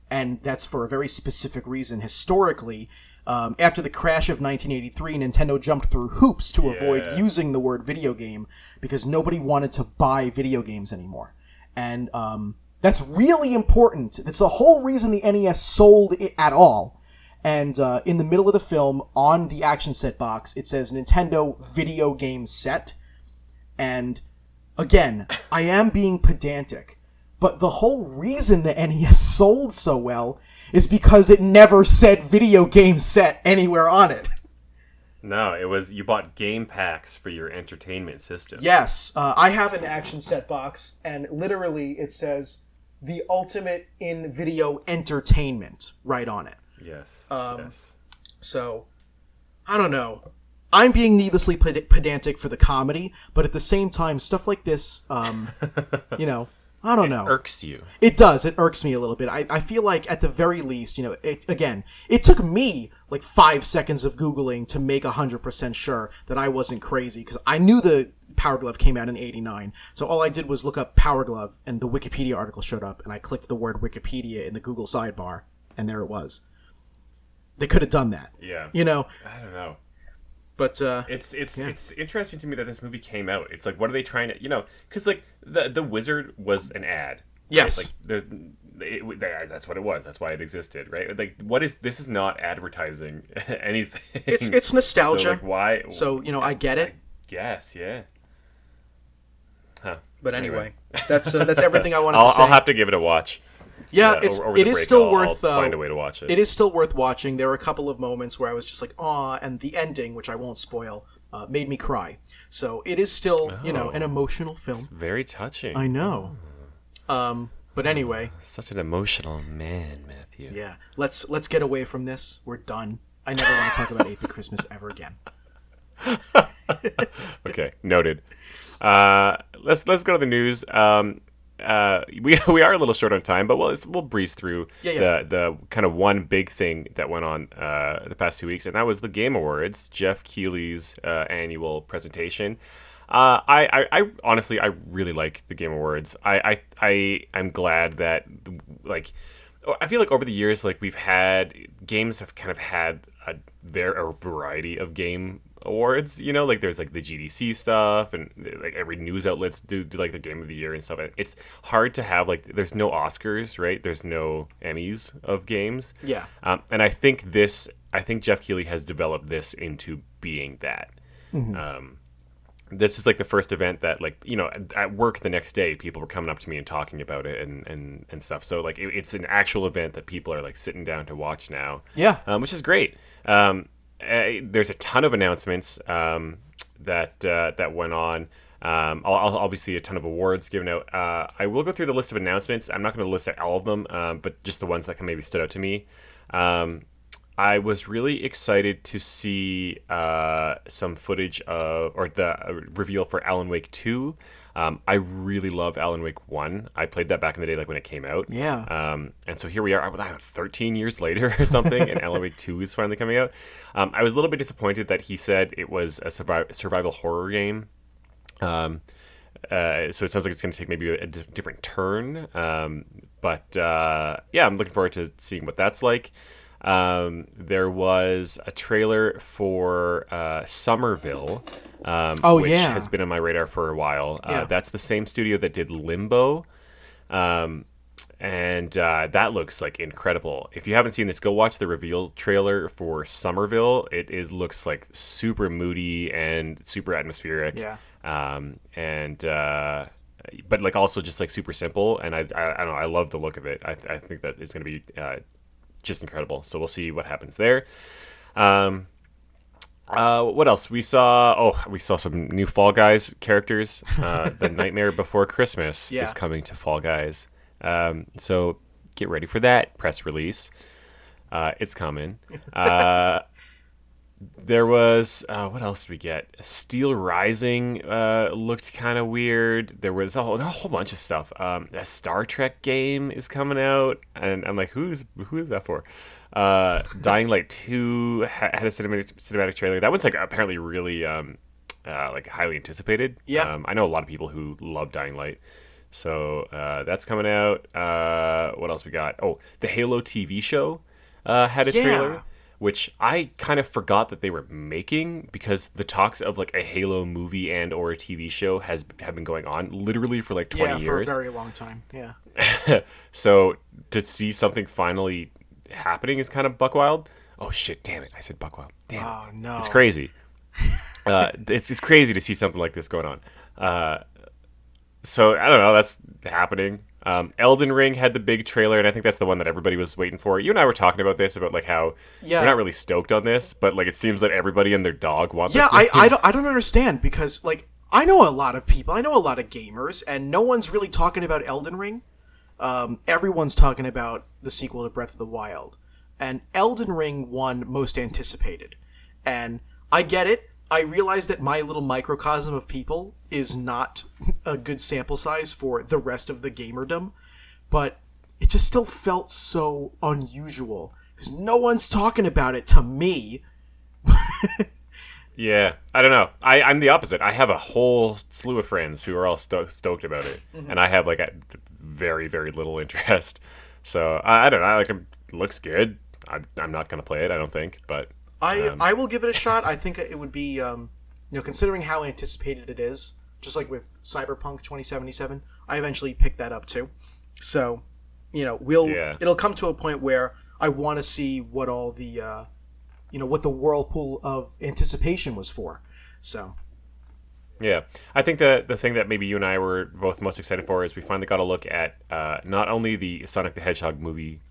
And that's for a very specific reason. Historically, after the crash of 1983, Nintendo jumped through hoops to avoid using the word video game because nobody wanted to buy video games anymore. And that's really important. It's the whole reason the NES sold it at all. And in the middle of the film, on the action set box, it says Nintendo Video Game Set. And again, I am being pedantic, but the whole reason the NES sold so well is because it never said Video Game Set anywhere on it. No, it was you bought game packs for your entertainment system. Yes, I have an action set box, and literally it says the ultimate in video entertainment right on it. Yes. Yes. So, I don't know. I'm being needlessly pedantic for the comedy, but at the same time, stuff like this, I don't know. It irks you. It does. It irks me a little bit. I feel like at the very least, it took me like 5 seconds of Googling to make 100% sure that I wasn't crazy, because I knew the Power Glove came out in '89. So all I did was look up Power Glove, and the Wikipedia article showed up, and I clicked the word Wikipedia in the Google sidebar, and there it was. They could have done that. Yeah. I don't know. But it's interesting to me that this movie came out. It's like, what are they trying to, because like the Wizard was an ad. Yes. Right? Like that's what it was. That's why it existed, right? Like, this is not advertising anything. It's nostalgia. So like, why? So I get it. Yes, yeah. Huh. But anyway, that's everything I wanted to say. I'll have to give it a watch. Yeah, over it the is break, still I'll worth. Find a way to watch it. It is still worth watching. There were a couple of moments where I was just like, "Aw," and the ending, which I won't spoil, made me cry. So it is still, an emotional film. It's very touching. I know. But anyway, such an emotional man, Matthew. Yeah, let's get away from this. We're done. I never want to talk about AP Christmas ever again. Okay, noted. Let's go to the news. We are a little short on time, but we'll breeze through the kind of one big thing that went on the past 2 weeks, and that was the Game Awards, Jeff Keighley's annual presentation. I honestly really like the Game Awards. I'm glad that I feel like over the years, like we've had games have kind of had a variety of game awards, like there's like the GDC stuff, and like every news outlets do like the game of the year and stuff. And it's hard to have there's no Oscars, right? There's no Emmys of games. Yeah. And I think Jeff Keighley has developed this into being that. Mm-hmm. this is like the first event that, like, at work the next day, people were coming up to me and talking about it and stuff. So like it's an actual event that people are like sitting down to watch now, Yeah. which is great. There's a ton of announcements that went on. Obviously a ton of awards given out. I will go through the list of announcements. I'm not going to list out all of them, but just the ones that can maybe stood out to me. I was really excited to see some footage of, or the reveal for Alan Wake 2. I really love Alan Wake 1. I played that back in the day, like when it came out. Yeah. And so here we are, I don't know, 13 years later or something, and Alan Wake 2 is finally coming out. I was a little bit disappointed that he said it was a survival horror game. So it sounds like it's going to take maybe a different turn. But yeah, I'm looking forward to seeing what that's like. There was a trailer for Somerville, which yeah. has been on my radar for a while. Yeah. That's the same studio that did Limbo. And that looks like incredible. If you haven't seen this, go watch the reveal trailer for Somerville. Looks like super moody and super atmospheric. Yeah. And but like also just like super simple. And I don't know. I love the look of it. I think that it's going to be just incredible. So we'll see what happens there. What else we saw? Oh, we saw some new Fall Guys characters. The Nightmare Before Christmas Yeah. is coming to Fall Guys. So get ready for that press release. It's coming. There was what else did we get? Steel Rising looked kind of weird. There was a whole bunch of stuff. A Star Trek game is coming out, and I'm like, who is that for? Dying Light 2 had a cinematic trailer. That one's like apparently really like highly anticipated. Yeah. I know a lot of people who love Dying Light. So that's coming out. What else we got? Oh, the Halo TV show had a trailer, which I kind of forgot that they were making, because the talks of like a Halo movie and or a TV show have been going on literally for like 20 years. For a very long time. Yeah. So to see something finally happening is kind of buck wild. Oh shit! Damn it! I said buck wild. Damn it! Oh no. It's crazy. It's crazy to see something like this going on. So I don't know. That's happening. Elden Ring had the big trailer, and I think that's the one that everybody was waiting for. You and I were talking about this, about like how we're not really stoked on this, but like it seems that everybody and their dog want this. Yeah, I don't understand, because like I know a lot of people, I know a lot of gamers, and no one's really talking about Elden Ring. Everyone's talking about the sequel to Breath of the Wild, and Elden Ring won most anticipated. And I get it. I realize that my little microcosm of people is not a good sample size for the rest of the gamerdom, but it just still felt so unusual because no one's talking about it to me. Yeah, I don't know. I'm the opposite. I have a whole slew of friends who are all stoked about it, and I have like a very, very little interest. So I don't know. Like, it looks good. I'm not gonna play it, I don't think, but I will give it a shot. I think it would be, considering how anticipated it is, just like with Cyberpunk 2077, I eventually picked that up too. So, it'll come to a point where I want to see what all the, what the whirlpool of anticipation was for. So. Yeah, I think the thing that maybe you and I were both most excited for is we finally got a look at not only the Sonic the Hedgehog movie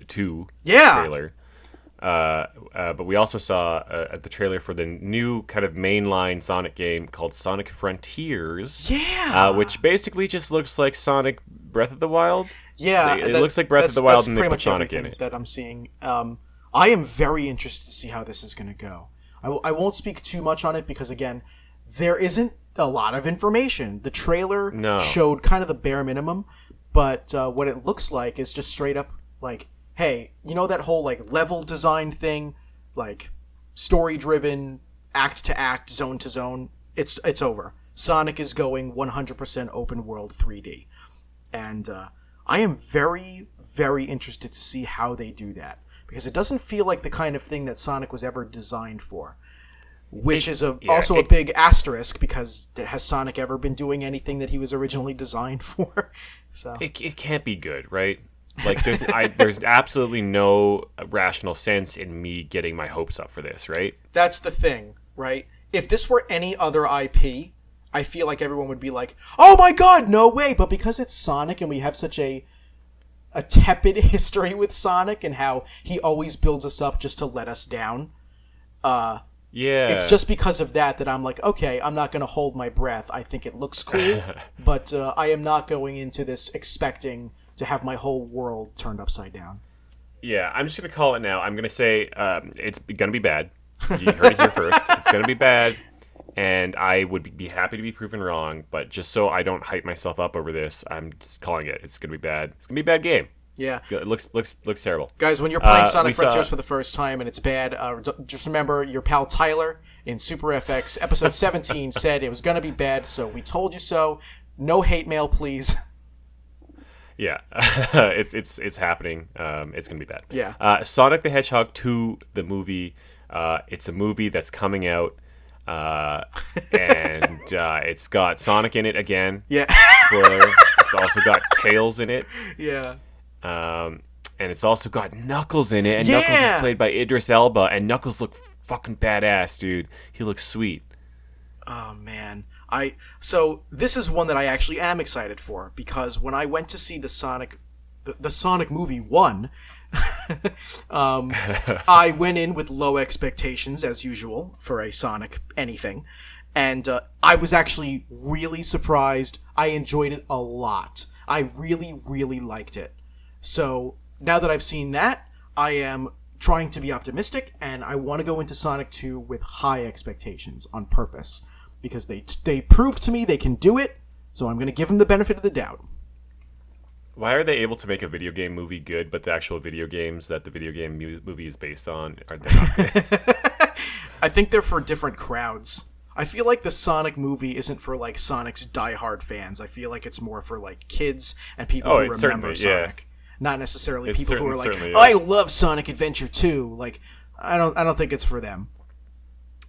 2 trailer, but we also saw the trailer for the new kind of mainline Sonic game called Sonic Frontiers. Yeah, which basically just looks like Sonic Breath of the Wild. Yeah, it looks like Breath of the Wild, and they put Sonic in it. That I'm seeing. I am very interested to see how this is going to go. I won't speak too much on it because, again, there isn't a lot of information. The trailer showed kind of the bare minimum, but what it looks like is just straight up like, hey, that whole like level design thing, like story driven, act to act, zone to zone. It's over. Sonic is going 100% open world 3D, and I am very, very interested to see how they do that, because it doesn't feel like the kind of thing that Sonic was ever designed for. Which is also a big asterisk, because has Sonic ever been doing anything that he was originally designed for? So it can't be good, right? Like there's absolutely no rational sense in me getting my hopes up for this, right? That's the thing, right? if this were any other IP, I feel like everyone would be like, "Oh my god, no way!" But because it's Sonic and we have such a tepid history with Sonic and how he always builds us up just to let us down, it's Yeah. just because of that I'm like, okay, I'm not going to hold my breath. I think it looks cool, but I am not going into this expecting to have my whole world turned upside down. Yeah, I'm just gonna call it now. I'm gonna say it's gonna be bad. You heard it here first. It's gonna be bad, and I would be happy to be proven wrong. But just so I don't hype myself up over this, I'm just calling it. It's gonna be bad. It's gonna be a bad game. Yeah. It looks terrible. Guys, when you're playing Sonic we saw- Frontiers for the first time and it's bad, just remember your pal Tyler in Super FX episode 17 said it was going to be bad, so we told you so. No hate mail, please. Yeah, it's happening. It's gonna be bad. Yeah. Sonic the Hedgehog 2, the movie. It's a movie that's coming out, and it's got Sonic in it again. Yeah. Spoiler. It's also got Tails in it. Yeah. And it's also got Knuckles in it, and Knuckles is played by Idris Elba, and Knuckles look fucking badass, dude. He looks sweet. Oh man. So this is one that I actually am excited for because when I went to see the Sonic movie 1, I went in with low expectations as usual for a Sonic anything, and I was actually really surprised. I enjoyed it a lot. I really, really liked it. So now that I've seen that, I am trying to be optimistic, and I want to go into Sonic 2 with high expectations on purpose because they proved to me they can do it. So I'm going to give them the benefit of the doubt. Why are they able to make a video game movie good, but the actual video games that the video game movie is based on are they not good? I think they're for different crowds. I feel like the Sonic movie isn't for like Sonic's diehard fans. I feel like it's more for like kids and people who remember Sonic. Not necessarily people who are like, I love Sonic Adventure 2. Like, I don't think it's for them.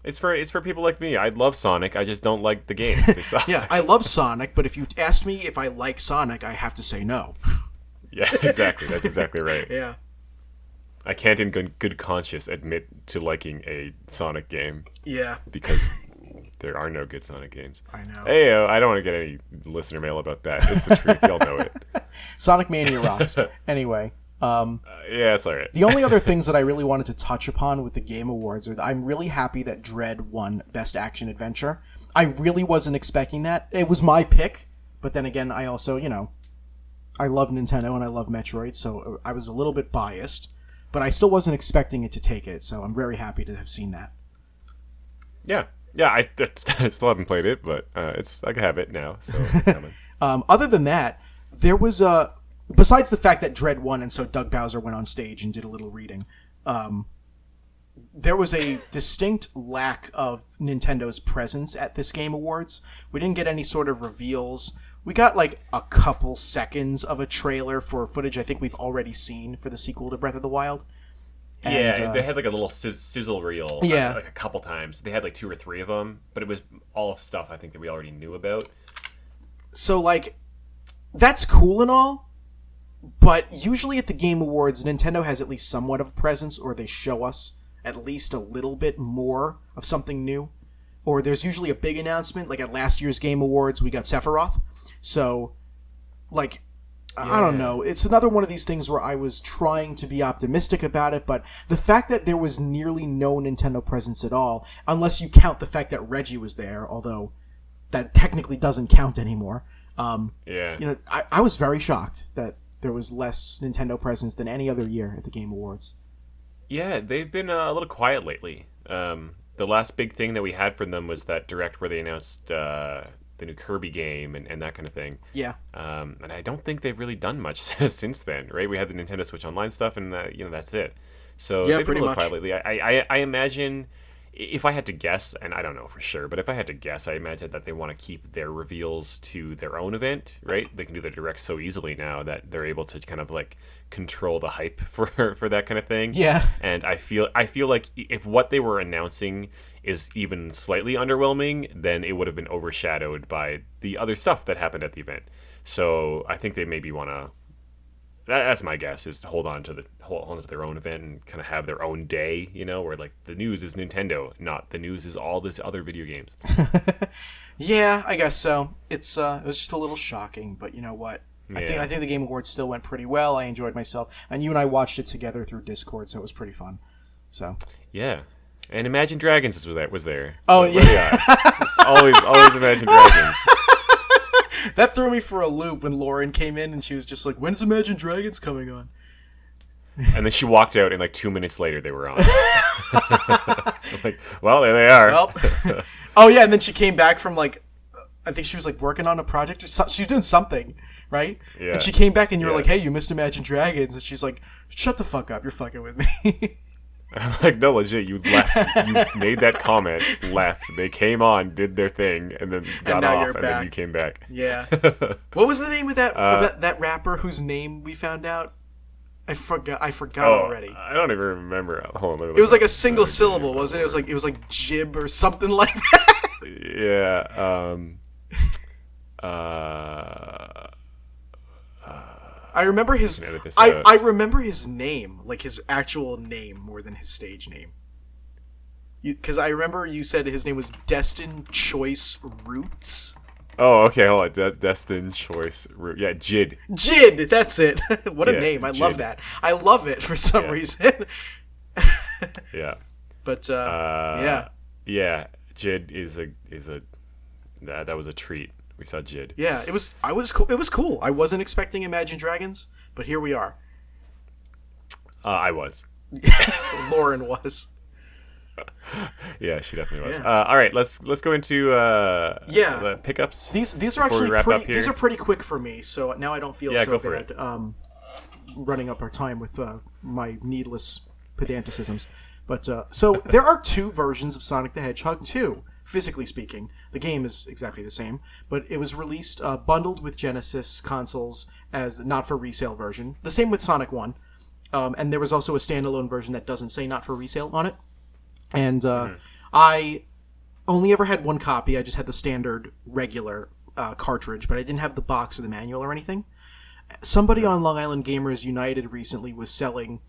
It's for people like me. I love Sonic. I just don't like the games. They suck. Yeah, I love Sonic, but if you asked me if I like Sonic, I have to say no. Yeah, exactly. That's exactly right. Yeah. I can't in good conscience admit to liking a Sonic game. Yeah. Because there are no good Sonic games. I know. Hey, I don't want to get any listener mail about that. It's the truth. Y'all know it. Sonic Mania rocks. Anyway. Yeah, it's alright. The only other things that I really wanted to touch upon with the Game Awards are that I'm really happy that Dread won Best Action Adventure. I really wasn't expecting that. It was my pick, but then again, I also, I love Nintendo and I love Metroid, so I was a little bit biased, but I still wasn't expecting it to take it, so I'm very happy to have seen that. Yeah. Yeah, I still haven't played it, but I can have it now, so it's coming. Other than that, there was besides the fact that Dread won and so Doug Bowser went on stage and did a little reading, there was a distinct lack of Nintendo's presence at this Game Awards. We didn't get any sort of reveals. We got like a couple seconds of a trailer for footage I think we've already seen for the sequel to Breath of the Wild. And, they had like a little sizzle reel Yeah. like a couple times. They had like 2 or 3 of them, but it was all stuff I think that we already knew about. So like, that's cool and all, but usually at the Game Awards, Nintendo has at least somewhat of a presence, or they show us at least a little bit more of something new. Or there's usually a big announcement, like at last year's Game Awards, we got Sephiroth. So, like, I don't know. It's another one of these things where I was trying to be optimistic about it, but the fact that there was nearly no Nintendo presence at all, unless you count the fact that Reggie was there, although that technically doesn't count anymore. I was very shocked that there was less Nintendo presence than any other year at the Game Awards. Yeah, they've been a little quiet lately. The last big thing that we had from them was that Direct where they announced the new Kirby game and that kind of thing. Yeah. And I don't think they've really done much since then, right? We had the Nintendo Switch Online stuff, and that's it. So yeah, they've been a little pretty quiet lately. I imagine, if I had to guess, and I don't know for sure, but if I had to guess, I imagine that they want to keep their reveals to their own event, right? They can do their Direct so easily now that they're able to kind of like control the hype for that kind of thing. Yeah. And I feel like if what they were announcing is even slightly underwhelming, then it would have been overshadowed by the other stuff that happened at the event. So I think they maybe want to That's my guess, is to hold on to their own event and kind of have their own day, where like the news is Nintendo, not the news is all this other video games. Yeah, I guess so. It was just a little shocking, but you know what? Yeah. I think the Game Awards still went pretty well. I enjoyed myself, and you and I watched it together through Discord, so it was pretty fun. So. Yeah. And Imagine Dragons was there. Oh What yeah. are the odds? It's always Imagine Dragons. That threw me for a loop when Lauren came in and she was just like, "When's Imagine Dragons coming on?" And then she walked out, and like 2 minutes later, they were on. Like, well, there they are. Well, oh yeah, and then she came back from like, I think she was like working on a project or she was doing something, right? Yeah. And she came back and you were Yeah. like, "Hey, you missed Imagine Dragons," and she's like, "Shut the fuck up, you're fucking with me." I'm like, no, legit, you left. You made that comment, left. They came on, did their thing, and then got now off, you're and back. then you came back. Yeah. What was the name of that rapper whose name we found out? I forgot already. I don't even remember. Hold on, It was like a single syllable, wasn't it? It was like jib or something like that. Yeah. I remember his. can edit this I out. I remember his name, like his actual name, more than his stage name. Because I remember you said his name was Destin Choice Roots. Oh, okay. Hold on. Destined Choice. Yeah, Jid. Jid, that's it. What a Yeah, name! I Jid. love love that. I love it for some Yeah. reason. Yeah. But yeah, Yeah. Jid is a that was a treat. We saw Jid. yeah. It was cool. It was cool. I wasn't expecting Imagine Dragons, but here we are. I was. Lauren was. Yeah, she definitely was. Yeah. All right, let's go into the pickups. These are before we actually wrap pretty. up here. These are pretty quick for me, so now I don't feel Yeah, so go for bad. Running up our time with my needless pedanticisms. But so there are two versions of Sonic the Hedgehog 2. Physically speaking, the game is exactly the same, but it was released bundled with Genesis consoles as not for resale version. The same with Sonic 1, and there was also a standalone version that doesn't say not for resale on it. And I only ever had one copy. I just had the standard regular cartridge, but I didn't have the box or the manual or anything. Somebody on Long Island Gamers United recently was selling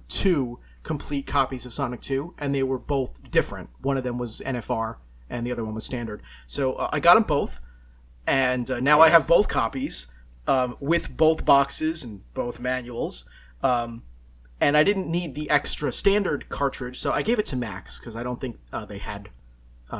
two complete copies of Sonic 2, and they were both different. One of them was NFR, and the other one was standard. So I got them both, and now I have both copies with both boxes and both manuals. And I didn't need the extra standard cartridge, so I gave it to Max, because I don't think they had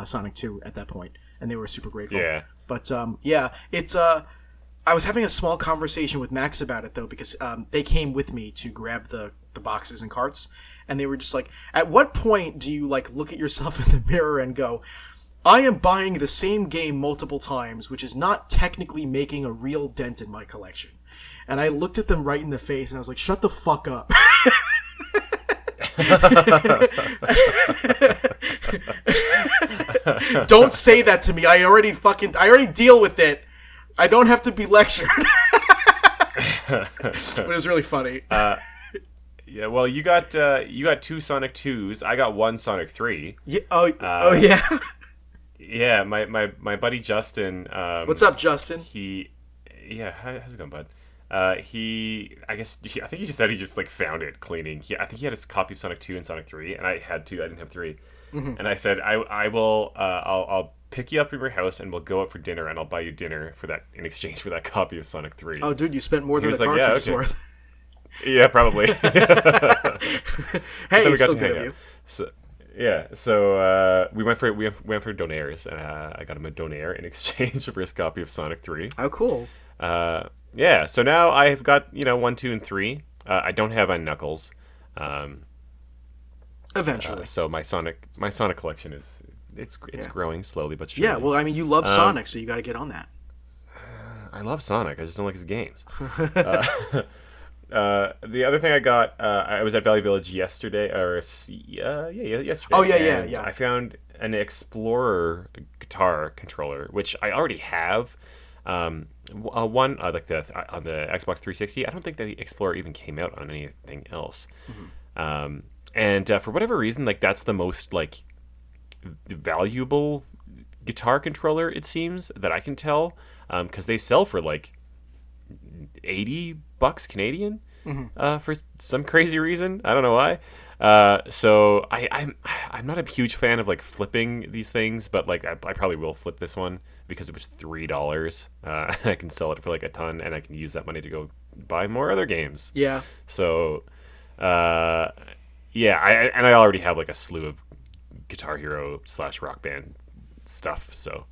Sonic 2 at that point, and they were super grateful. Yeah. But, yeah, it's... I was having a small conversation with Max about it, though, because they came with me to grab the boxes and carts, and they were just like, at what point do you, like, look at yourself in the mirror and go, I am buying the same game multiple times, which is not technically making a real dent in my collection. And I looked at them right in the face, and I was like, shut the fuck up. Don't say that to me. I already deal with it. I don't have to be lectured. But it was really funny. Yeah, well, you got two Sonic 2s. I got one Sonic 3. Yeah, oh yeah. Yeah, my buddy Justin. What's up, Justin? How's it going, bud? I think he just said he just like found it cleaning. I think he had his copy of Sonic 2 and Sonic 3, and I had 2. I didn't have 3. Mm-hmm. And I said I'll pick you up from your house and we'll go out for dinner, and I'll buy you dinner for that in exchange for that copy of Sonic 3. Oh, dude, you spent more than was the like, cartridge yeah, okay. worth. Yeah, probably. Hey, we it's got still to good hang of out. you. So we went for donaires, and I got him a donaire in exchange for his copy of Sonic 3. Oh, cool. Yeah, so now I've got 1, 2, and 3. I don't have on Knuckles. Eventually. So my Sonic collection is growing slowly but surely. Yeah, well, I mean, you love Sonic, so you got to get on that. I love Sonic. I just don't like his games. The other thing I got, I was at Valley Village yesterday, yesterday. Oh, yeah, and yeah. I found an Explorer guitar controller, which I already have. One like on the Xbox 360. I don't think the Explorer even came out on anything else. Mm-hmm. And for whatever reason, like that's the most like valuable guitar controller, it seems, that I can tell, because they sell for like $80 Canadian for some crazy reason. I don't know why. So I'm not a huge fan of like flipping these things, but like I probably will flip this one because it was $3. I can sell it for like a ton, and I can use that money to go buy more other games. Yeah. So, yeah, I already have like a slew of Guitar Hero / Rock Band stuff. So,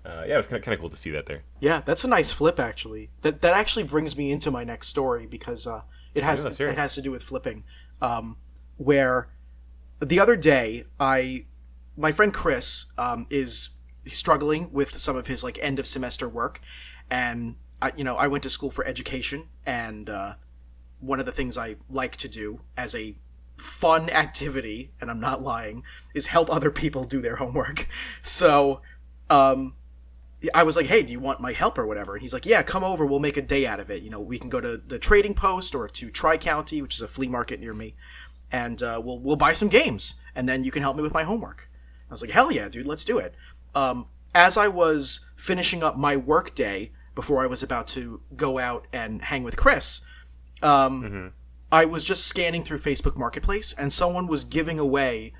yeah, it was kind of cool to see that there. Yeah, that's a nice flip actually. That actually brings me into my next story because it has to do with flipping. Where the other day my friend Chris is struggling with some of his like end of semester work, and I went to school for education, and one of the things I like to do as a fun activity, and I'm not lying, is help other people do their homework. So I was like, hey, do you want my help or whatever? And he's like, yeah, come over. We'll make a day out of it. We can go to the Trading Post or to Tri-County, which is a flea market near me, and we'll buy some games, and then you can help me with my homework. I was like, hell yeah, dude, let's do it. As I was finishing up my work day before I was about to go out and hang with Chris, I was just scanning through Facebook Marketplace, and someone was giving away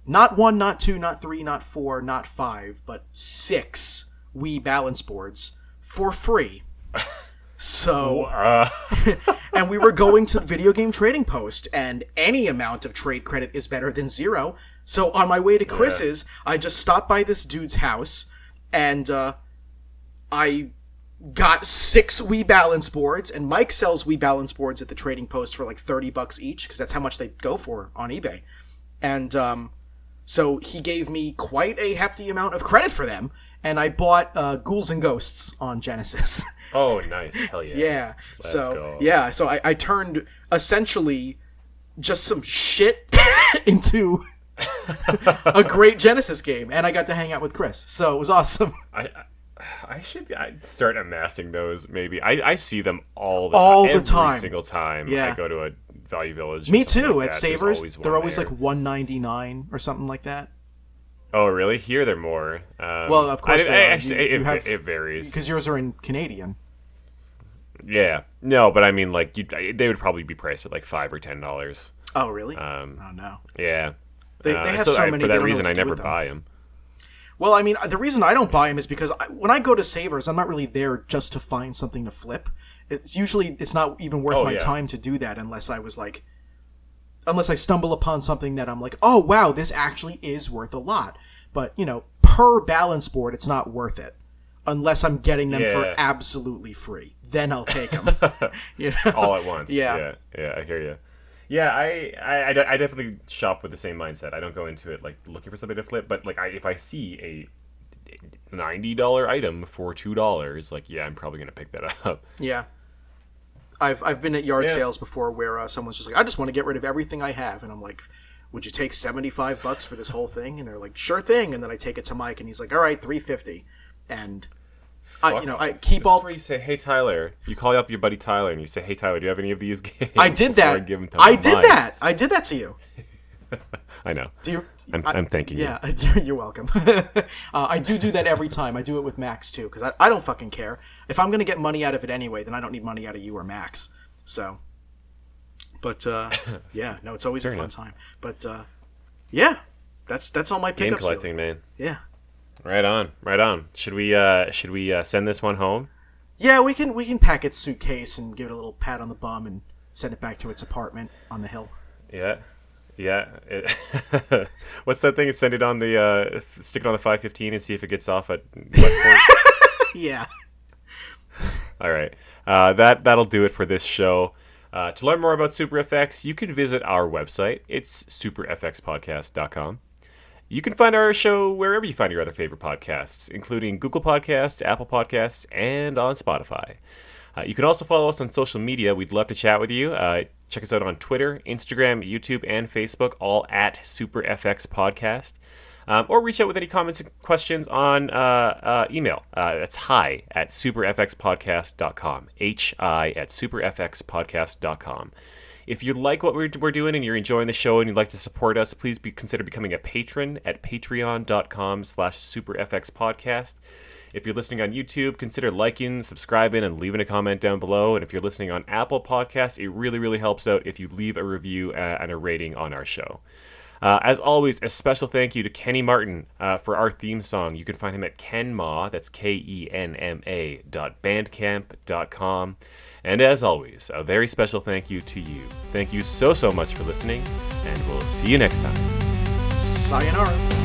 not 1, not 2, not 3, not 4, not 5, but 6 Wii balance boards for free. So, and we were going to the Video Game Trading Post, and any amount of trade credit is better than 0. So on my way to Chris's, I just stopped by this dude's house, and I got 6 Wii balance boards, and Mike sells Wii balance boards at the Trading Post for like $30 each, because that's how much they go for on eBay. And so he gave me quite a hefty amount of credit for them, and I bought Ghouls and Ghosts on Genesis. Oh, nice. Hell yeah. Yeah. Let's go. Yeah, so I turned essentially just some shit into a great Genesis game, and I got to hang out with Chris, so it was awesome. I'd start amassing those, maybe. I see them all the time. Every single time I go to a Value Village. Me too, like at Savers. They're always like $1.99 or something like that. Oh, really? Here they're more. Well, of course it varies. Because yours are in Canadian. Yeah. No, but I mean, like, they would probably be priced at like $5 or $10. Oh, really? Oh, no. Yeah. They have so many. For that reason, I never buy them. Well, I mean, the reason I don't buy them is because when I go to Savers, I'm not really there just to find something to flip. It's not even worth my time to do that unless I stumble upon something that I'm like, oh wow, this actually is worth a lot. But per balance board, it's not worth it unless I'm getting them for absolutely free. Then I'll take them. All at once. Yeah, I hear you. Yeah, I definitely shop with the same mindset. I don't go into it like looking for something to flip, but like if I see a $90 item for $2, like I'm probably gonna pick that up. Yeah. I've been at yard sales before where someone's just like, I just want to get rid of everything I have, and I'm like, would you take $75 for this whole thing? And they're like, sure thing. And then I take it to Mike, and he's like, all right, $350. And I keep this is where you say, hey Tyler. You call up your buddy Tyler, and you say, hey Tyler, do you have any of these games? I did that. I did that to you. I know. I'm thanking you. Yeah, you're welcome. I do that every time. I do it with Max too, because I don't fucking care. If I'm gonna get money out of it anyway, then I don't need money out of you or Max. So, but it's always a fun time. But that's all my pickups. Game collecting, really. Man. Yeah. Right on. Should we send this one home? Yeah, we can pack its suitcase and give it a little pat on the bum and send it back to its apartment on the hill. Yeah. What's that thing? Send it on the stick it on the 515 and see if it gets off at Westport. Yeah. All right. That'll do it for this show. To learn more about SuperFX, you can visit our website. It's superfxpodcast.com. You can find our show wherever you find your other favorite podcasts, including Google Podcasts, Apple Podcasts, and on Spotify. You can also follow us on social media. We'd love to chat with you. Check us out on Twitter, Instagram, YouTube, and Facebook, all at SuperFXPodcast. Or reach out with any comments and questions on email. That's hi@superfxpodcast.com. hi@superfxpodcast.com. If you like what we're doing and you're enjoying the show and you'd like to support us, please consider becoming a patron at patreon.com/superfxpodcast. If you're listening on YouTube, consider liking, subscribing, and leaving a comment down below. And if you're listening on Apple Podcasts, it really, really helps out if you leave a review and a rating on our show. As always, a special thank you to Kenny Martin for our theme song. You can find him at Kenma, that's KENMA.bandcamp.com. And as always, a very special thank you to you. Thank you so much for listening, and we'll see you next time. Sayonara.